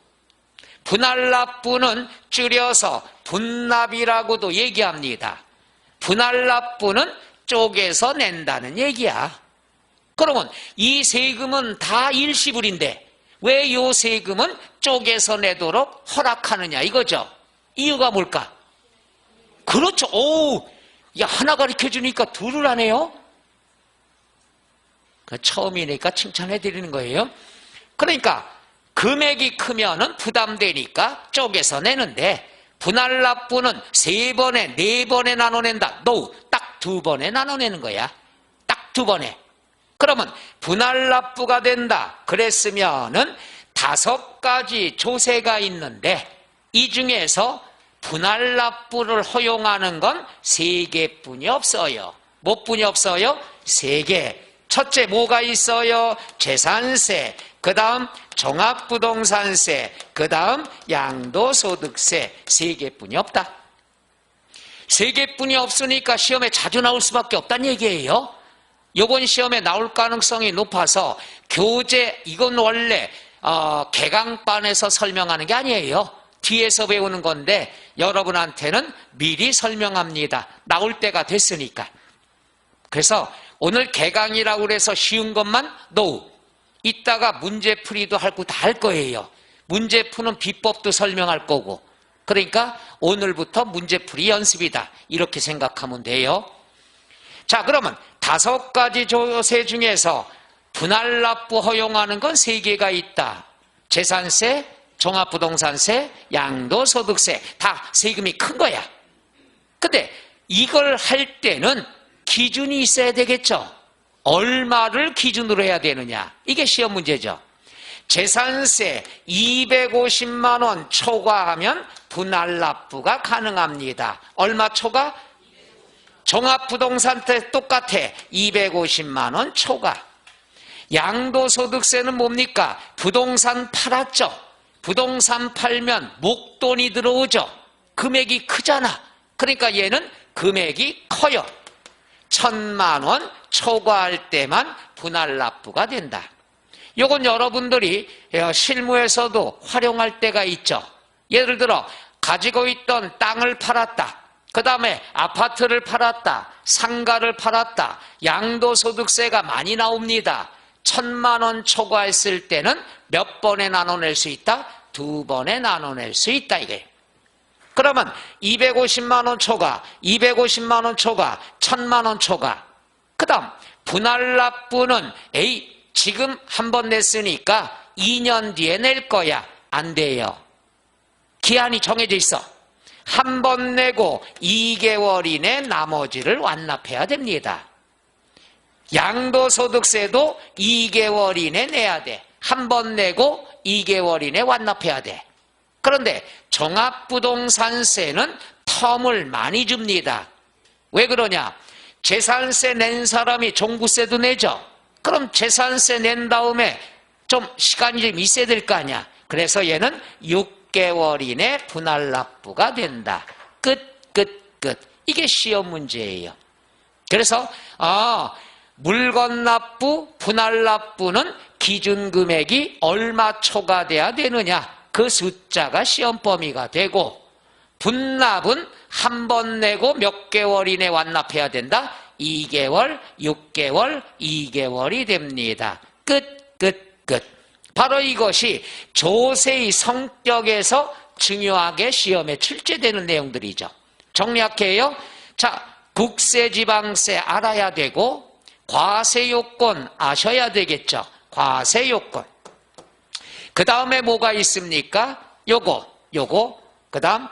분할납부는 줄여서 분납이라고도 얘기합니다. 분할납부는 쪼개서 낸다는 얘기야. 그러면 이 세금은 다 일시불인데 왜 이 세금은 쪼개서 내도록 허락하느냐 이거죠. 이유가 뭘까? 그렇죠. 야, 하나 가르쳐 주니까 둘을 하네요. 처음이니까 칭찬해 드리는 거예요. 그러니까 금액이 크면은 부담되니까 쪼개서 내는데 분할납부는 3번에 4번에 나눠낸다. 딱 2번에 나눠내는 거야. 딱 2번에. 그러면 분할납부가 된다. 그랬으면은 5가지 조세가 있는데 이 중에서 분할납부를 허용하는 건 3개뿐이 없어요. 뭐 뿐이 없어요? 3개. 첫째 뭐가 있어요? 재산세, 그 다음 종합부동산세, 그 다음 양도소득세. 3개뿐이 없다. 3개뿐이 없으니까 시험에 자주 나올 수밖에 없다는 얘기예요. 이번 시험에 나올 가능성이 높아서 교재, 이건 원래 개강반에서 설명하는 게 아니에요. 뒤에서 배우는 건데 여러분한테는 미리 설명합니다. 나올 때가 됐으니까. 그래서 오늘 개강이라고 해서 쉬운 것만 이따가 문제풀이도 하고 다 할 거예요. 문제 푸는 비법도 설명할 거고. 그러니까 오늘부터 문제풀이 연습이다. 이렇게 생각하면 돼요. 자, 그러면 5가지 조세 중에서 분할납부 허용하는 건 3개가 있다. 재산세, 종합부동산세, 양도소득세. 다 세금이 큰 거야. 근데 이걸 할 때는 기준이 있어야 되겠죠. 얼마를 기준으로 해야 되느냐. 이게 시험 문제죠. 재산세 250만 원 초과하면 분할납부가 가능합니다. 얼마 초과? 종합부동산세 똑같아. 250만 원 초과. 양도소득세는 뭡니까? 부동산 팔았죠. 부동산 팔면 목돈이 들어오죠. 금액이 크잖아. 그러니까 얘는 금액이 커요. 1000만 원 초과할 때만 분할납부가 된다. 이건 여러분들이 실무에서도 활용할 때가 있죠. 예를 들어 가지고 있던 땅을 팔았다. 그 다음에 아파트를 팔았다. 상가를 팔았다. 양도소득세가 많이 나옵니다. 1000만 원 초과했을 때는 몇 번에 나눠낼 수 있다? 2번에 나눠낼 수 있다 이게. 그러면 250만 원 초과, 250만 원 초과, 1000만 원 초과. 그 다음 분할납부는 에이 지금 한 번 냈으니까 2년 뒤에 낼 거야. 안 돼요. 기한이 정해져 있어. 한 번 내고 2개월 이내 나머지를 완납해야 됩니다. 양도소득세도 2개월 이내 내야 돼. 한 번 내고 2개월 이내 완납해야 돼. 그런데 종합부동산세는 텀을 많이 줍니다. 왜 그러냐? 재산세 낸 사람이 종부세도 내죠. 그럼 재산세 낸 다음에 좀 시간이 좀 있어야 될 거 아니야. 그래서 얘는 6개월 이내 분할납부가 된다. 끝. 이게 시험 문제예요. 그래서 물건납부, 분할납부는 기준금액이 얼마 초과돼야 되느냐, 그 숫자가 시험 범위가 되고, 분납은 한 번 내고 몇 개월 이내 완납해야 된다. 2개월, 6개월, 2개월이 됩니다. 끝. 바로 이것이 조세의 성격에서 중요하게 시험에 출제되는 내용들이죠. 정리할게요. 자, 국세, 지방세 알아야 되고, 과세요건 아셔야 되겠죠. 과세요건. 그 다음에 뭐가 있습니까? 요거. 그 다음,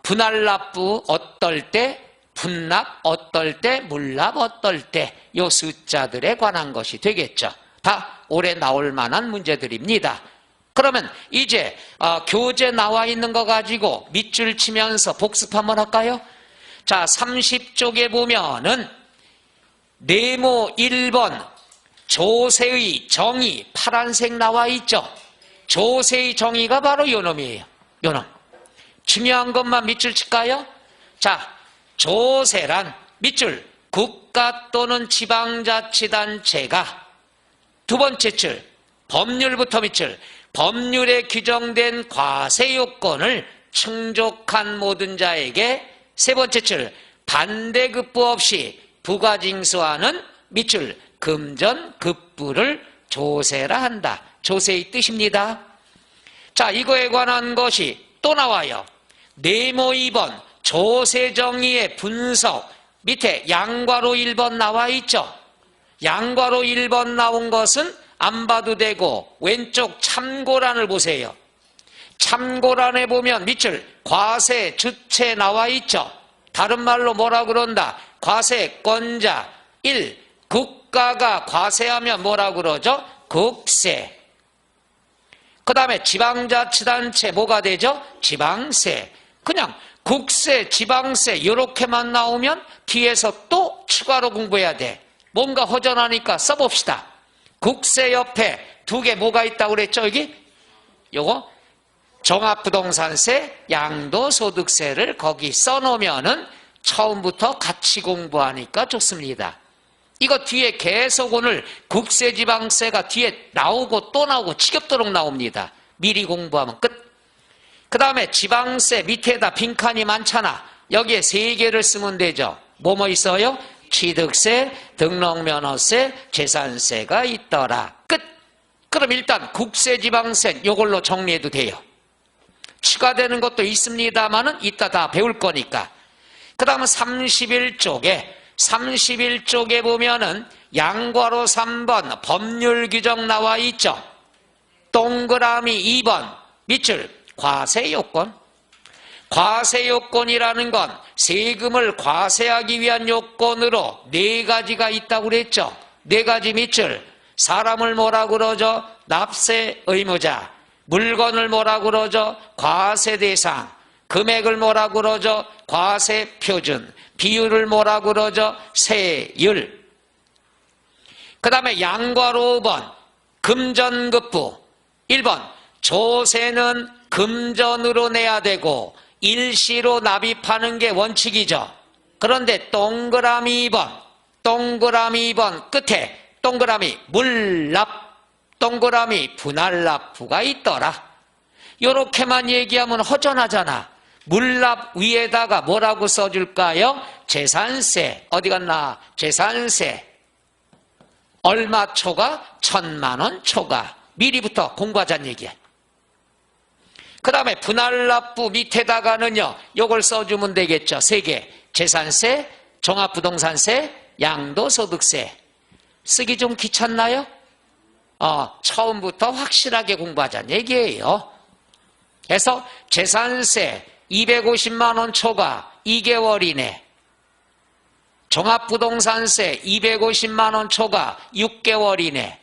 분할납부 어떨 때, 분납 어떨 때, 물납 어떨 때, 요 숫자들에 관한 것이 되겠죠. 다 올해 나올 만한 문제들입니다. 그러면 이제 교재 나와 있는 거 가지고 밑줄 치면서 복습 한번 할까요? 자, 30쪽에 보면은 네모 1번 조세의 정의 파란색 나와 있죠. 조세의 정의가 바로 요놈이에요. 요놈. 중요한 것만 밑줄 칠까요? 자, 조세란 밑줄 국가 또는 지방자치단체가, 두 번째 줄 법률부터 밑줄 법률에 규정된 과세요건을 충족한 모든 자에게, 세 번째 줄 반대급부 없이 부가징수하는 밑줄 금전급부를 조세라 한다. 조세의 뜻입니다. 자, 이거에 관한 것이 또 나와요. 네모 2번 조세정의의 분석 밑에 양괄호 1번 나와 있죠. 양괄호 1번 나온 것은 안 봐도 되고 왼쪽 참고란을 보세요. 참고란에 보면 밑줄 과세 주체 나와 있죠. 다른 말로 뭐라 그런다? 과세권자 1. 국가가 과세하면 뭐라 그러죠? 국세. 그 다음에 지방자치단체 뭐가 되죠? 지방세. 그냥 국세, 지방세 이렇게만 나오면 뒤에서 또 추가로 공부해야 돼. 뭔가 허전하니까 써봅시다. 국세 옆에 두 개 뭐가 있다고 그랬죠? 여기? 요거 종합부동산세, 양도소득세를 거기 써놓으면은 처음부터 같이 공부하니까 좋습니다. 이거 뒤에 계속 오늘 국세지방세가 뒤에 나오고 또 나오고 지겹도록 나옵니다. 미리 공부하면 끝. 그 다음에 지방세 밑에다 빈칸이 많잖아. 여기에 세 개를 쓰면 되죠. 뭐뭐 있어요? 취득세, 등록면허세, 재산세가 있더라. 끝. 그럼 일단 국세지방세 이걸로 정리해도 돼요. 추가되는 것도 있습니다만은 이따 다 배울 거니까. 그 다음은 31쪽에 보면은 양괄호 3번 법률 규정 나와 있죠. 동그라미 2번 밑줄 과세요건. 과세요건이라는 건 세금을 과세하기 위한 요건으로 네 가지가 있다고 그랬죠. 네 가지 밑줄. 사람을 뭐라 그러죠? 납세 의무자. 물건을 뭐라 그러죠? 과세 대상. 금액을 뭐라 그러죠? 과세 표준. 비율을 뭐라 그러죠? 세율. 그 다음에 양괄호 5번 금전급부. 1번 조세는 금전으로 내야 되고 일시로 납입하는 게 원칙이죠. 그런데 동그라미 2번 끝에 동그라미 물납, 동그라미 분할납부가 있더라. 이렇게만 얘기하면 허전하잖아. 물납 위에다가 뭐라고 써줄까요? 재산세. 어디 갔나? 재산세. 얼마 초과? 1,000만 원 초과. 미리부터 공부하자는 얘기야. 그 다음에 분할납부 밑에다가는요, 요걸 써주면 되겠죠. 3개. 재산세, 종합부동산세, 양도소득세. 쓰기 좀 귀찮나요? 처음부터 확실하게 공부하자는 얘기예요. 그래서 재산세 250만 원 초과 2개월 이내, 종합부동산세 250만 원 초과 6개월 이내,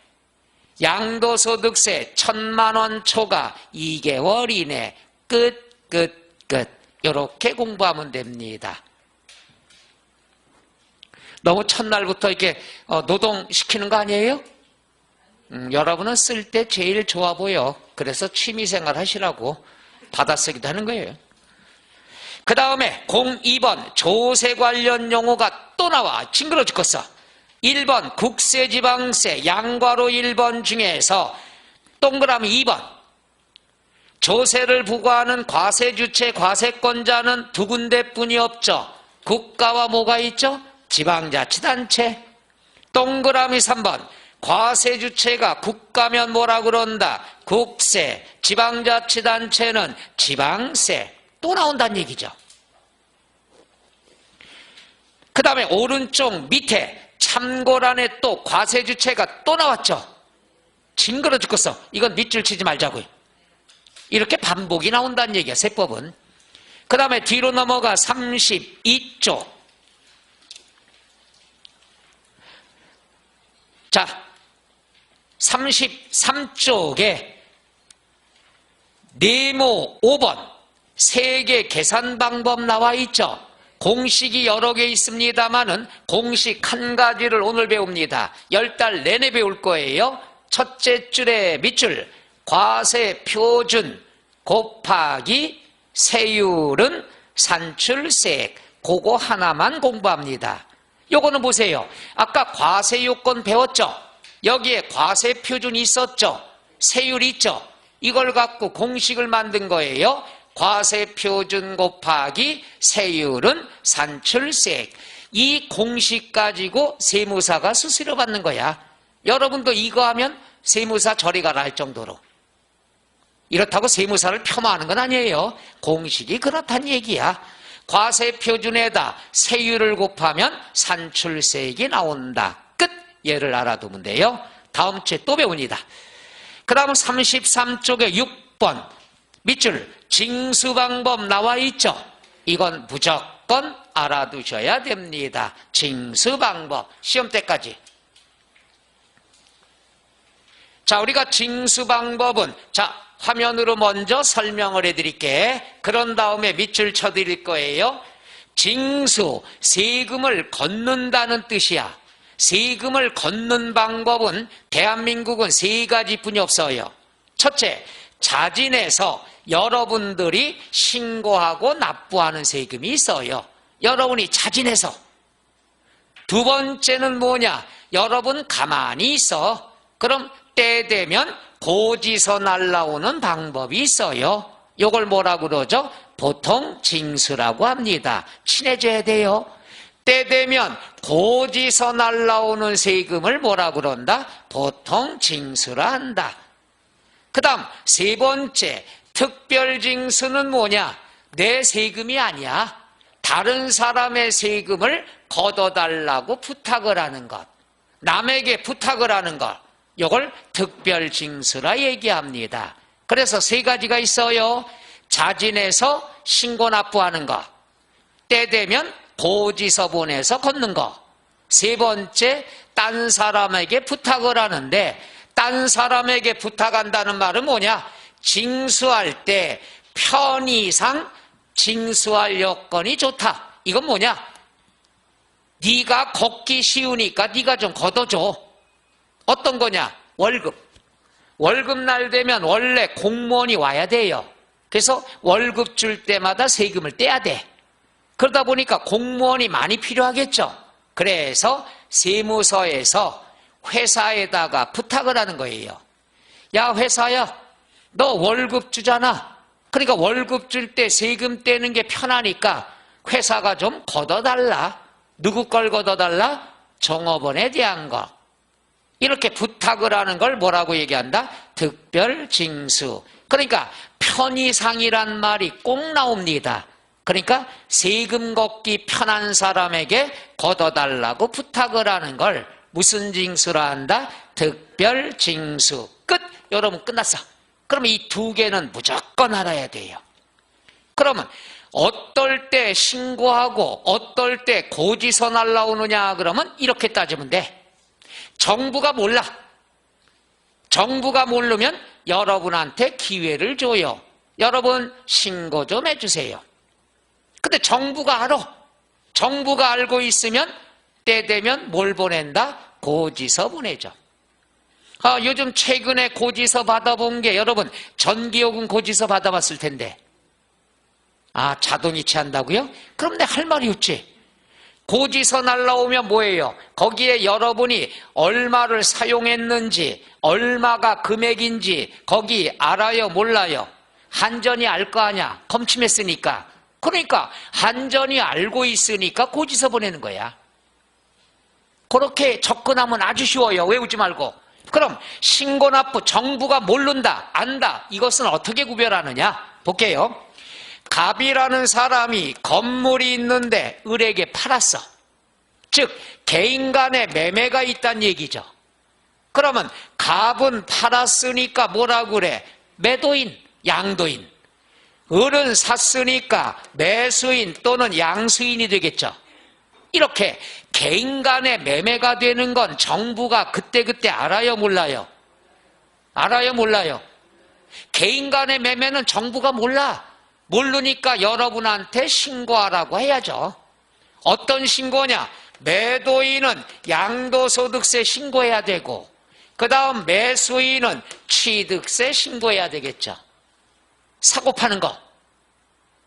양도소득세 1,000만 원 초과 2개월 이내. 끝. 이렇게 공부하면 됩니다. 너무 첫날부터 이렇게 노동시키는 거 아니에요? 여러분은 쓸 때 제일 좋아 보여. 그래서 취미생활 하시라고 받아쓰기도 하는 거예요. 그 다음에 02번 조세 관련 용어가 또 나와. 징그러 죽겠어. 1번 국세지방세 양괄호 1번 중에서 동그라미 2번 조세를 부과하는 과세주체 과세권자는 2군데뿐이 없죠. 국가와 뭐가 있죠? 지방자치단체. 동그라미 3번 과세주체가 국가면 뭐라 그런다? 국세. 지방자치단체는 지방세. 또 나온다는 얘기죠. 그 다음에 오른쪽 밑에 참고란에 또 과세주체가 또 나왔죠. 징그러 죽겠어. 이건 밑줄 치지 말자고요. 이렇게 반복이 나온다는 얘기야, 세법은. 그 다음에 뒤로 넘어가 32쪽. 자, 33쪽에 네모 5번 세개 계산 방법 나와 있죠. 공식이 여러 개 있습니다만은 공식 한 가지를 오늘 배웁니다. 10달 내내 배울 거예요. 첫째 줄의 밑줄 과세 표준 곱하기 세율은 산출세액. 그거 하나만 공부합니다. 요거는 보세요. 아까 과세 요건 배웠죠? 여기에 과세 표준이 있었죠? 세율이 있죠? 이걸 갖고 공식을 만든 거예요. 과세 표준 곱하기 세율은 산출세액. 이 공식 가지고 세무사가 수수료 받는 거야. 여러분도 이거 하면 세무사 저리 가라 할 정도로. 이렇다고 세무사를 폄하하는 건 아니에요. 공식이 그렇다는 얘기야. 과세 표준에다 세율을 곱하면 산출세액이 나온다. 끝. 얘를 알아두면 돼요. 다음 주에 또 배웁니다. 그 다음 33쪽에 6번 밑줄 징수방법 나와 있죠. 이건 무조건 알아두셔야 됩니다. 징수방법 시험 때까지. 자, 우리가 징수방법은 화면으로 먼저 설명을 해드릴게. 그런 다음에 밑줄 쳐드릴 거예요. 징수, 세금을 걷는다는 뜻이야. 세금을 걷는 방법은 대한민국은 3가지뿐이 없어요. 첫째, 자진해서 여러분들이 신고하고 납부하는 세금이 있어요. 여러분이 자진해서. 두 번째는 뭐냐? 여러분 가만히 있어. 그럼 때 되면 고지서 날라오는 방법이 있어요. 이걸 뭐라 그러죠? 보통 징수라고 합니다. 친해져야 돼요. 때 되면 고지서 날라오는 세금을 뭐라 그런다? 보통 징수라 한다. 그 다음 3번째 특별징수는 뭐냐? 내 세금이 아니야. 다른 사람의 세금을 걷어달라고 부탁을 하는 것. 남에게 부탁을 하는 것. 이걸 특별징수라 얘기합니다. 그래서 3가지가 있어요. 자진해서 신고 납부하는 것. 때 되면 고지서 보내서 걷는 것. 3번째, 딴 사람에게 부탁을 하는데 딴 사람에게 부탁한다는 말은 뭐냐? 징수할 때 편의상 징수할 여건이 좋다. 이건 뭐냐? 네가 걷기 쉬우니까 네가 좀 걷어줘. 어떤 거냐? 월급. 월급날 되면 원래 공무원이 와야 돼요. 그래서 월급 줄 때마다 세금을 떼야 돼. 그러다 보니까 공무원이 많이 필요하겠죠. 그래서 세무서에서 회사에다가 부탁을 하는 거예요. 야, 회사야, 너 월급 주잖아. 그러니까 월급 줄 때 세금 떼는 게 편하니까 회사가 좀 걷어달라. 누구 걸 걷어달라? 종업원에 대한 거. 이렇게 부탁을 하는 걸 뭐라고 얘기한다? 특별징수. 그러니까 편의상이란 말이 꼭 나옵니다. 그러니까 세금 걷기 편한 사람에게 걷어달라고 부탁을 하는 걸 무슨 징수라 한다? 특별징수. 끝! 여러분 끝났어. 그러면 이 두 개는 무조건 알아야 돼요. 그러면 어떨 때 신고하고 어떨 때 고지서 날라오느냐 그러면 이렇게 따지면 돼. 정부가 몰라. 정부가 모르면 여러분한테 기회를 줘요. 여러분 신고 좀 해주세요. 근데 정부가 알아. 정부가 알고 있으면 때 되면 뭘 보낸다? 고지서 보내죠. 요즘 최근에 고지서 받아본 게 여러분 전기요금 고지서 받아봤을 텐데 자동이체 한다고요? 그럼 내 할 말이 없지. 고지서 날라오면 뭐예요? 거기에 여러분이 얼마를 사용했는지 얼마가 금액인지 거기 알아요 몰라요? 한전이 알 거 아냐? 검침했으니까. 그러니까 한전이 알고 있으니까 고지서 보내는 거야. 그렇게 접근하면 아주 쉬워요. 외우지 말고. 그럼 신고납부 정부가 모른다 안다 이것은 어떻게 구별하느냐 볼게요. 갑이라는 사람이 건물이 있는데 을에게 팔았어. 즉 개인 간의 매매가 있다는 얘기죠. 그러면 갑은 팔았으니까 뭐라고 그래? 매도인, 양도인. 을은 샀으니까 매수인 또는 양수인이 되겠죠. 이렇게 개인 간의 매매가 되는 건 정부가 그때그때 알아요 몰라요? 알아요 몰라요? 개인 간의 매매는 정부가 몰라. 모르니까 여러분한테 신고하라고 해야죠. 어떤 신고냐? 매도인은 양도소득세 신고해야 되고 그 다음 매수인은 취득세 신고해야 되겠죠. 사고 파는 거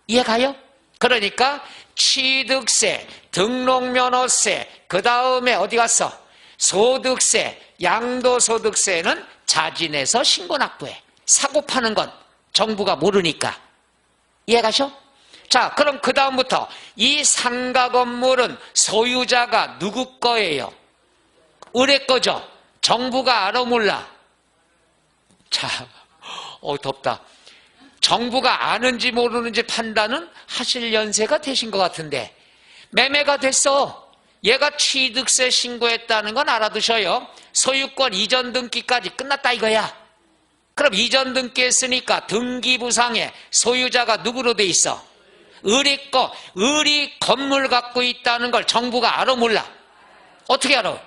이해가요? 그러니까 취득세, 등록면허세, 그 다음에 어디 갔어? 소득세, 양도소득세는 자진해서 신고납부해. 사고 파는 건 정부가 모르니까. 이해가셔? 자, 그럼 그 다음부터 이 상가 건물은 소유자가 누구 거예요? 을의 거죠? 정부가 알아 몰라? 자, 덥다. 정부가 아는지 모르는지 판단은 하실 연세가 되신 것 같은데 매매가 됐어. 얘가 취득세 신고했다는 건 알아두셔요. 소유권 이전 등기까지 끝났다 이거야. 그럼 이전 등기했으니까 등기부상에 소유자가 누구로 돼 있어? 을이 거. 을이 건물 갖고 있다는 걸 정부가 알아 몰라? 어떻게 알아?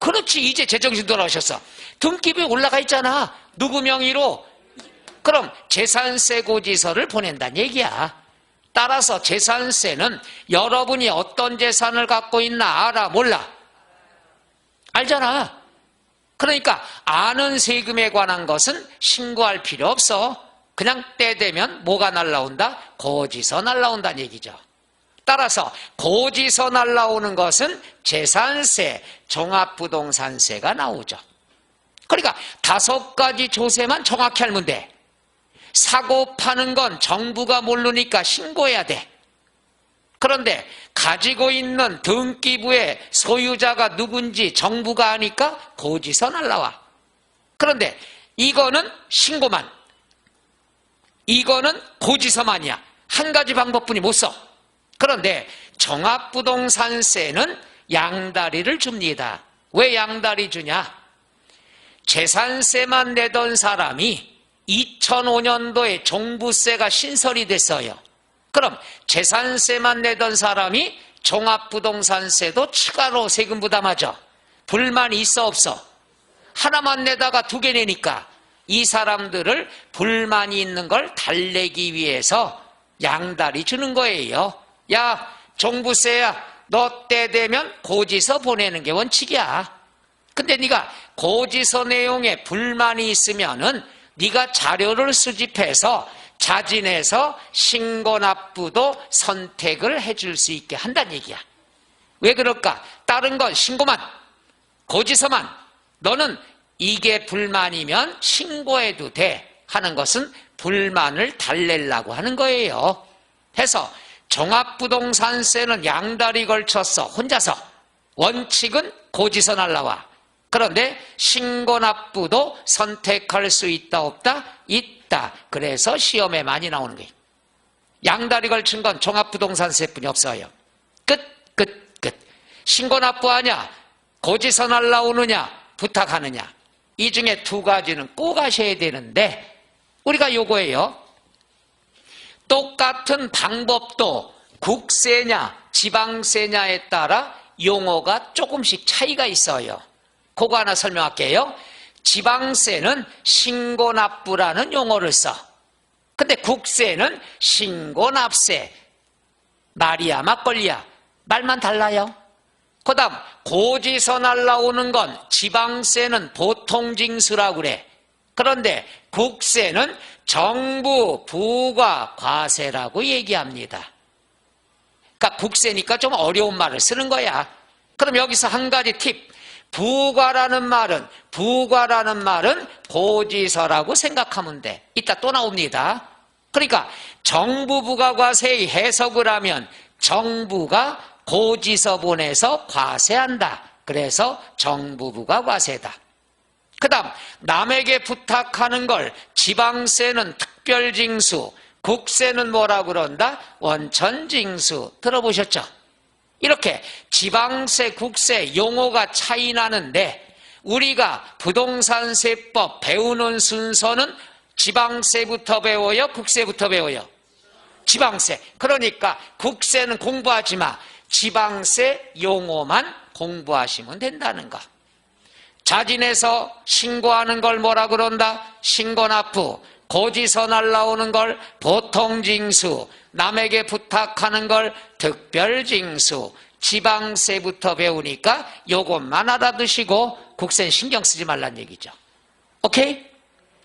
그렇지. 이제 제정신 돌아오셨어. 등기부에 올라가 있잖아. 누구 명의로? 그럼 재산세 고지서를 보낸다는 얘기야. 따라서 재산세는 여러분이 어떤 재산을 갖고 있나 알아 몰라? 알잖아. 그러니까 아는 세금에 관한 것은 신고할 필요 없어. 그냥 때 되면 뭐가 날라온다? 고지서 날라온다는 얘기죠. 따라서 고지서 날라오는 것은 재산세, 종합부동산세가 나오죠. 그러니까 5가지 조세만 정확히 알면 돼. 사고 파는 건 정부가 모르니까 신고해야 돼. 그런데 가지고 있는 등기부의 소유자가 누군지 정부가 아니까 고지서 날라와. 그런데 이거는 신고만, 이거는 고지서만이야. 한 가지 방법뿐이 못 써. 그런데 종합부동산세는 양다리를 줍니다. 왜 양다리 주냐? 재산세만 내던 사람이 2005년도에 종부세가 신설이 됐어요. 그럼 재산세만 내던 사람이 종합부동산세도 추가로 세금 부담하죠. 불만이 있어 없어? 하나만 내다가 2개 내니까 이 사람들을 불만이 있는 걸 달래기 위해서 양다리 주는 거예요. 야, 종부세야, 너 때 되면 고지서 보내는 게 원칙이야. 근데 네가 고지서 내용에 불만이 있으면은 네가 자료를 수집해서 자진해서 신고납부도 선택을 해줄 수 있게 한다는 얘기야. 왜 그럴까? 다른 건 신고만, 고지서만. 너는 이게 불만이면 신고해도 돼 하는 것은 불만을 달래려고 하는 거예요. 해서 종합부동산세는 양다리 걸쳐서 혼자서, 원칙은 고지서 날라와. 그런데 신고납부도 선택할 수 있다 없다? 있다. 그래서 시험에 많이 나오는 거예요. 양다리 걸친 건 종합부동산세뿐이 없어요. 끝. 신고납부하냐, 고지서 날라오느냐, 부탁하느냐, 이 중에 두 가지는 꼭 하셔야 되는데 우리가 요거예요. 똑같은 방법도 국세냐 지방세냐에 따라 용어가 조금씩 차이가 있어요. 그거 하나 설명할게요. 지방세는 신고납부라는 용어를 써. 근데 국세는 신고납세. 말이야 막걸리야. 말만 달라요. 그 다음 고지서 날라오는 건 지방세는 보통징수라고 그래. 그런데 국세는 정부 부과 과세라고 얘기합니다. 그러니까 국세니까 좀 어려운 말을 쓰는 거야. 그럼 여기서 한 가지 팁. 부과라는 말은 고지서라고 생각하면 돼. 이따 또 나옵니다. 그러니까 정부 부과 과세의 해석을 하면 정부가 고지서 보내서 과세한다. 그래서 정부 부과 과세다. 그 다음 남에게 부탁하는 걸 지방세는 특별징수, 국세는 뭐라 그런다? 원천징수. 들어보셨죠? 이렇게 지방세, 국세 용어가 차이 나는데 우리가 부동산세법 배우는 순서는 지방세부터 배워요? 국세부터 배워요? 지방세. 그러니까 국세는 공부하지 마. 지방세 용어만 공부하시면 된다는 거. 자진해서 신고하는 걸 뭐라 그런다? 신고납부. 고지서 날라오는 걸 보통징수. 남에게 부탁하는 걸 특별징수. 지방세부터 배우니까 요것만 알아두시고 국세는 신경 쓰지 말란 얘기죠. 오케이?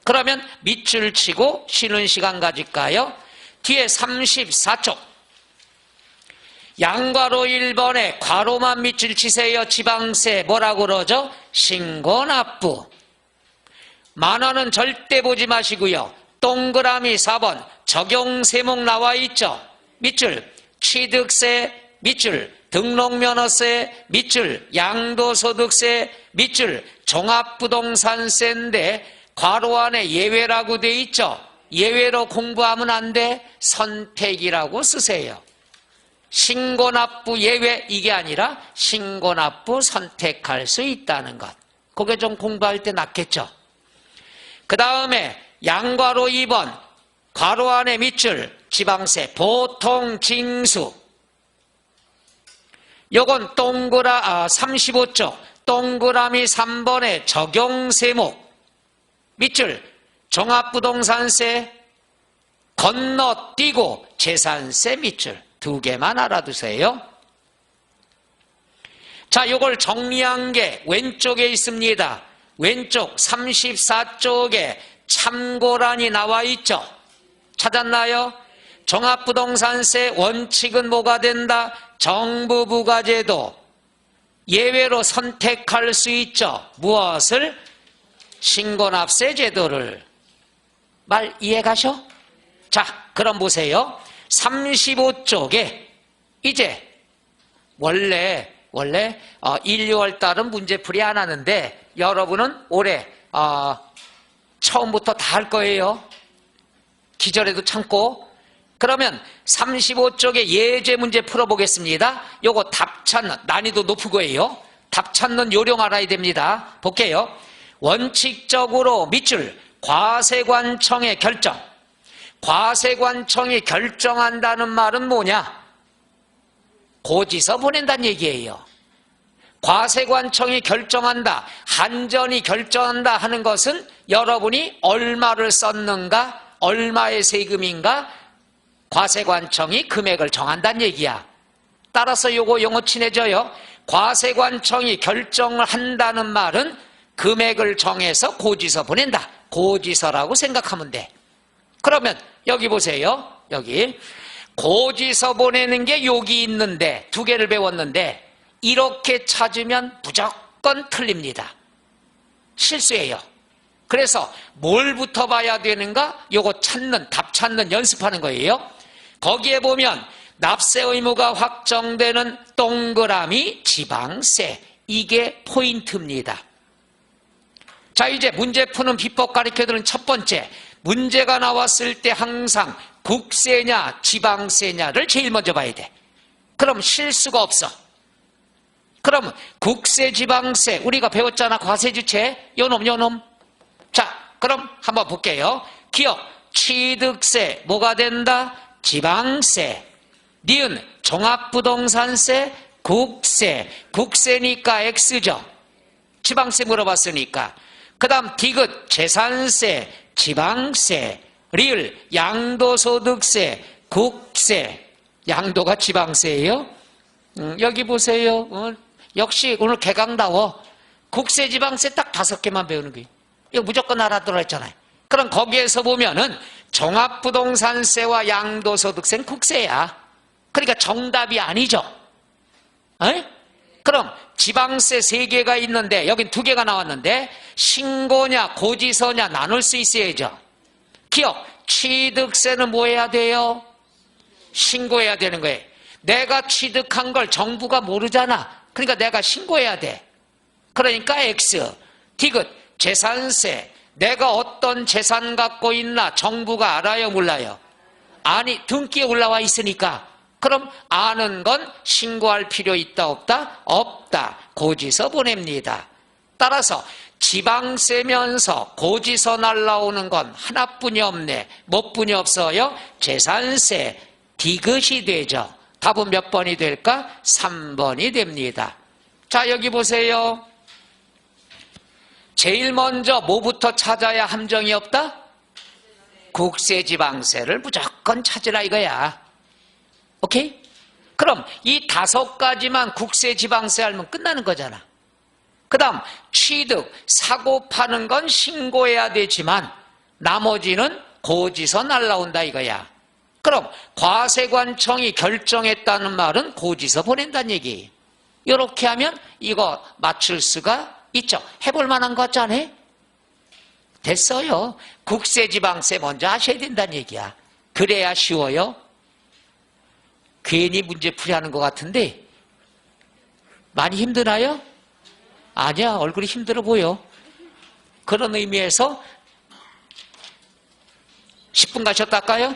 그러면 밑줄 치고 쉬는 시간 가질까요? 뒤에 34쪽. 양괄호 1번에 괄호만 밑줄 치세요. 지방세 뭐라고 그러죠? 신고납부. 만원은 절대 보지 마시고요. 동그라미 4번 적용세목 나와 있죠. 밑줄 취득세, 밑줄 등록면허세, 밑줄 양도소득세, 밑줄 종합부동산세인데 괄호 안에 예외라고 돼 있죠. 예외로 공부하면 안 돼. 선택이라고 쓰세요. 신고납부 예외 이게 아니라 신고납부 선택할 수 있다는 것. 그게 좀 공부할 때 낫겠죠. 그 다음에 양괄호 2번 괄호 안에 밑줄 지방세 보통징수. 요건 35쪽 동그라미 3번에 적용세목 밑줄 종합부동산세 건너뛰고 재산세 밑줄 두 개만 알아두세요. 자, 요걸 정리한 게 왼쪽에 있습니다. 왼쪽 34쪽에 참고란이 나와 있죠. 찾았나요? 종합부동산세 원칙은 뭐가 된다? 정부 부과제도. 예외로 선택할 수 있죠. 무엇을? 신고납세 제도를. 말 이해 가셔? 자, 그럼 보세요. 35쪽에 이제 원래 1, 2월 달은 문제풀이 안 하는데 여러분은 올해 처음부터 다 할 거예요. 기절에도 참고. 그러면 35쪽에 예제 문제 풀어보겠습니다. 요거 답 찾는 난이도 높은 거예요. 답 찾는 요령 알아야 됩니다. 볼게요. 원칙적으로 밑줄 과세관청의 결정. 과세관청이 결정한다는 말은 뭐냐? 고지서 보낸다는 얘기예요. 과세관청이 결정한다, 한전이 결정한다 하는 것은 여러분이 얼마를 썼는가, 얼마의 세금인가, 과세관청이 금액을 정한다는 얘기야. 따라서 요거 용어 친해져요. 과세관청이 결정을 한다는 말은 금액을 정해서 고지서 보낸다. 고지서라고 생각하면 돼. 그러면 여기 보세요. 여기 고지서 보내는 게 여기 있는데 두 개를 배웠는데 이렇게 찾으면 무조건 틀립니다. 실수예요. 그래서 뭘부터 봐야 되는가? 요거 찾는, 답 찾는 연습하는 거예요. 거기에 보면 납세 의무가 확정되는 동그라미 지방세. 이게 포인트입니다. 자, 이제 문제 푸는 비법 가르쳐드리는 첫 번째, 문제가 나왔을 때 항상 국세냐 지방세냐를 제일 먼저 봐야 돼. 그럼 실수가 없어. 그럼 국세 지방세 우리가 배웠잖아. 과세주체 요놈. 자, 그럼 한번 볼게요. 기억 취득세 뭐가 된다? 지방세. 니은 종합부동산세 국세. 국세니까 X죠. 지방세 물어봤으니까. 그 다음 디귿 재산세 지방세. 리을 양도소득세 국세. 양도가 지방세예요. 여기 보세요. 역시 오늘 개강다워. 국세 지방세 딱 5개만 배우는 거예요. 이거 무조건 알아들어 했잖아요. 그럼 거기에서 보면은 종합부동산세와 양도소득세는 국세야. 그러니까 정답이 아니죠. 에? 그럼 지방세 3개가 있는데 여긴 2개가 나왔는데 신고냐 고지서냐 나눌 수 있어야죠. 기억 취득세는 뭐 해야 돼요? 신고해야 되는 거예요. 내가 취득한 걸 정부가 모르잖아. 그러니까 내가 신고해야 돼. 그러니까 X. 디귿 재산세. 내가 어떤 재산 갖고 있나 정부가 알아요 몰라요? 아니 등기에 올라와 있으니까. 그럼 아는 건 신고할 필요 있다 없다? 없다. 고지서 보냅니다. 따라서 지방세면서 고지서 날라오는 건 하나뿐이 없네. 뭐 뿐이 없어요? 재산세. 디귿이 되죠. 답은 몇 번이 될까? 3번이 됩니다. 자, 여기 보세요. 제일 먼저 뭐부터 찾아야 함정이 없다? 국세 지방세를 무조건 찾으라 이거야. 오케이? 그럼 이 5가지만 국세 지방세 알면 끝나는 거잖아. 그 다음 취득, 사고 파는 건 신고해야 되지만 나머지는 고지서 날라온다 이거야. 그럼 과세관청이 결정했다는 말은 고지서 보낸다는 얘기. 이렇게 하면 이거 맞출 수가 있죠. 해볼 만한 거 같잖아요. 됐어요. 국세지방세 먼저 하셔야 된다는 얘기야. 그래야 쉬워요. 괜히 문제풀이 하는 것 같은데 많이 힘드나요? 아니야, 얼굴이 힘들어 보여. 그런 의미에서 10분 가셨다 할까요?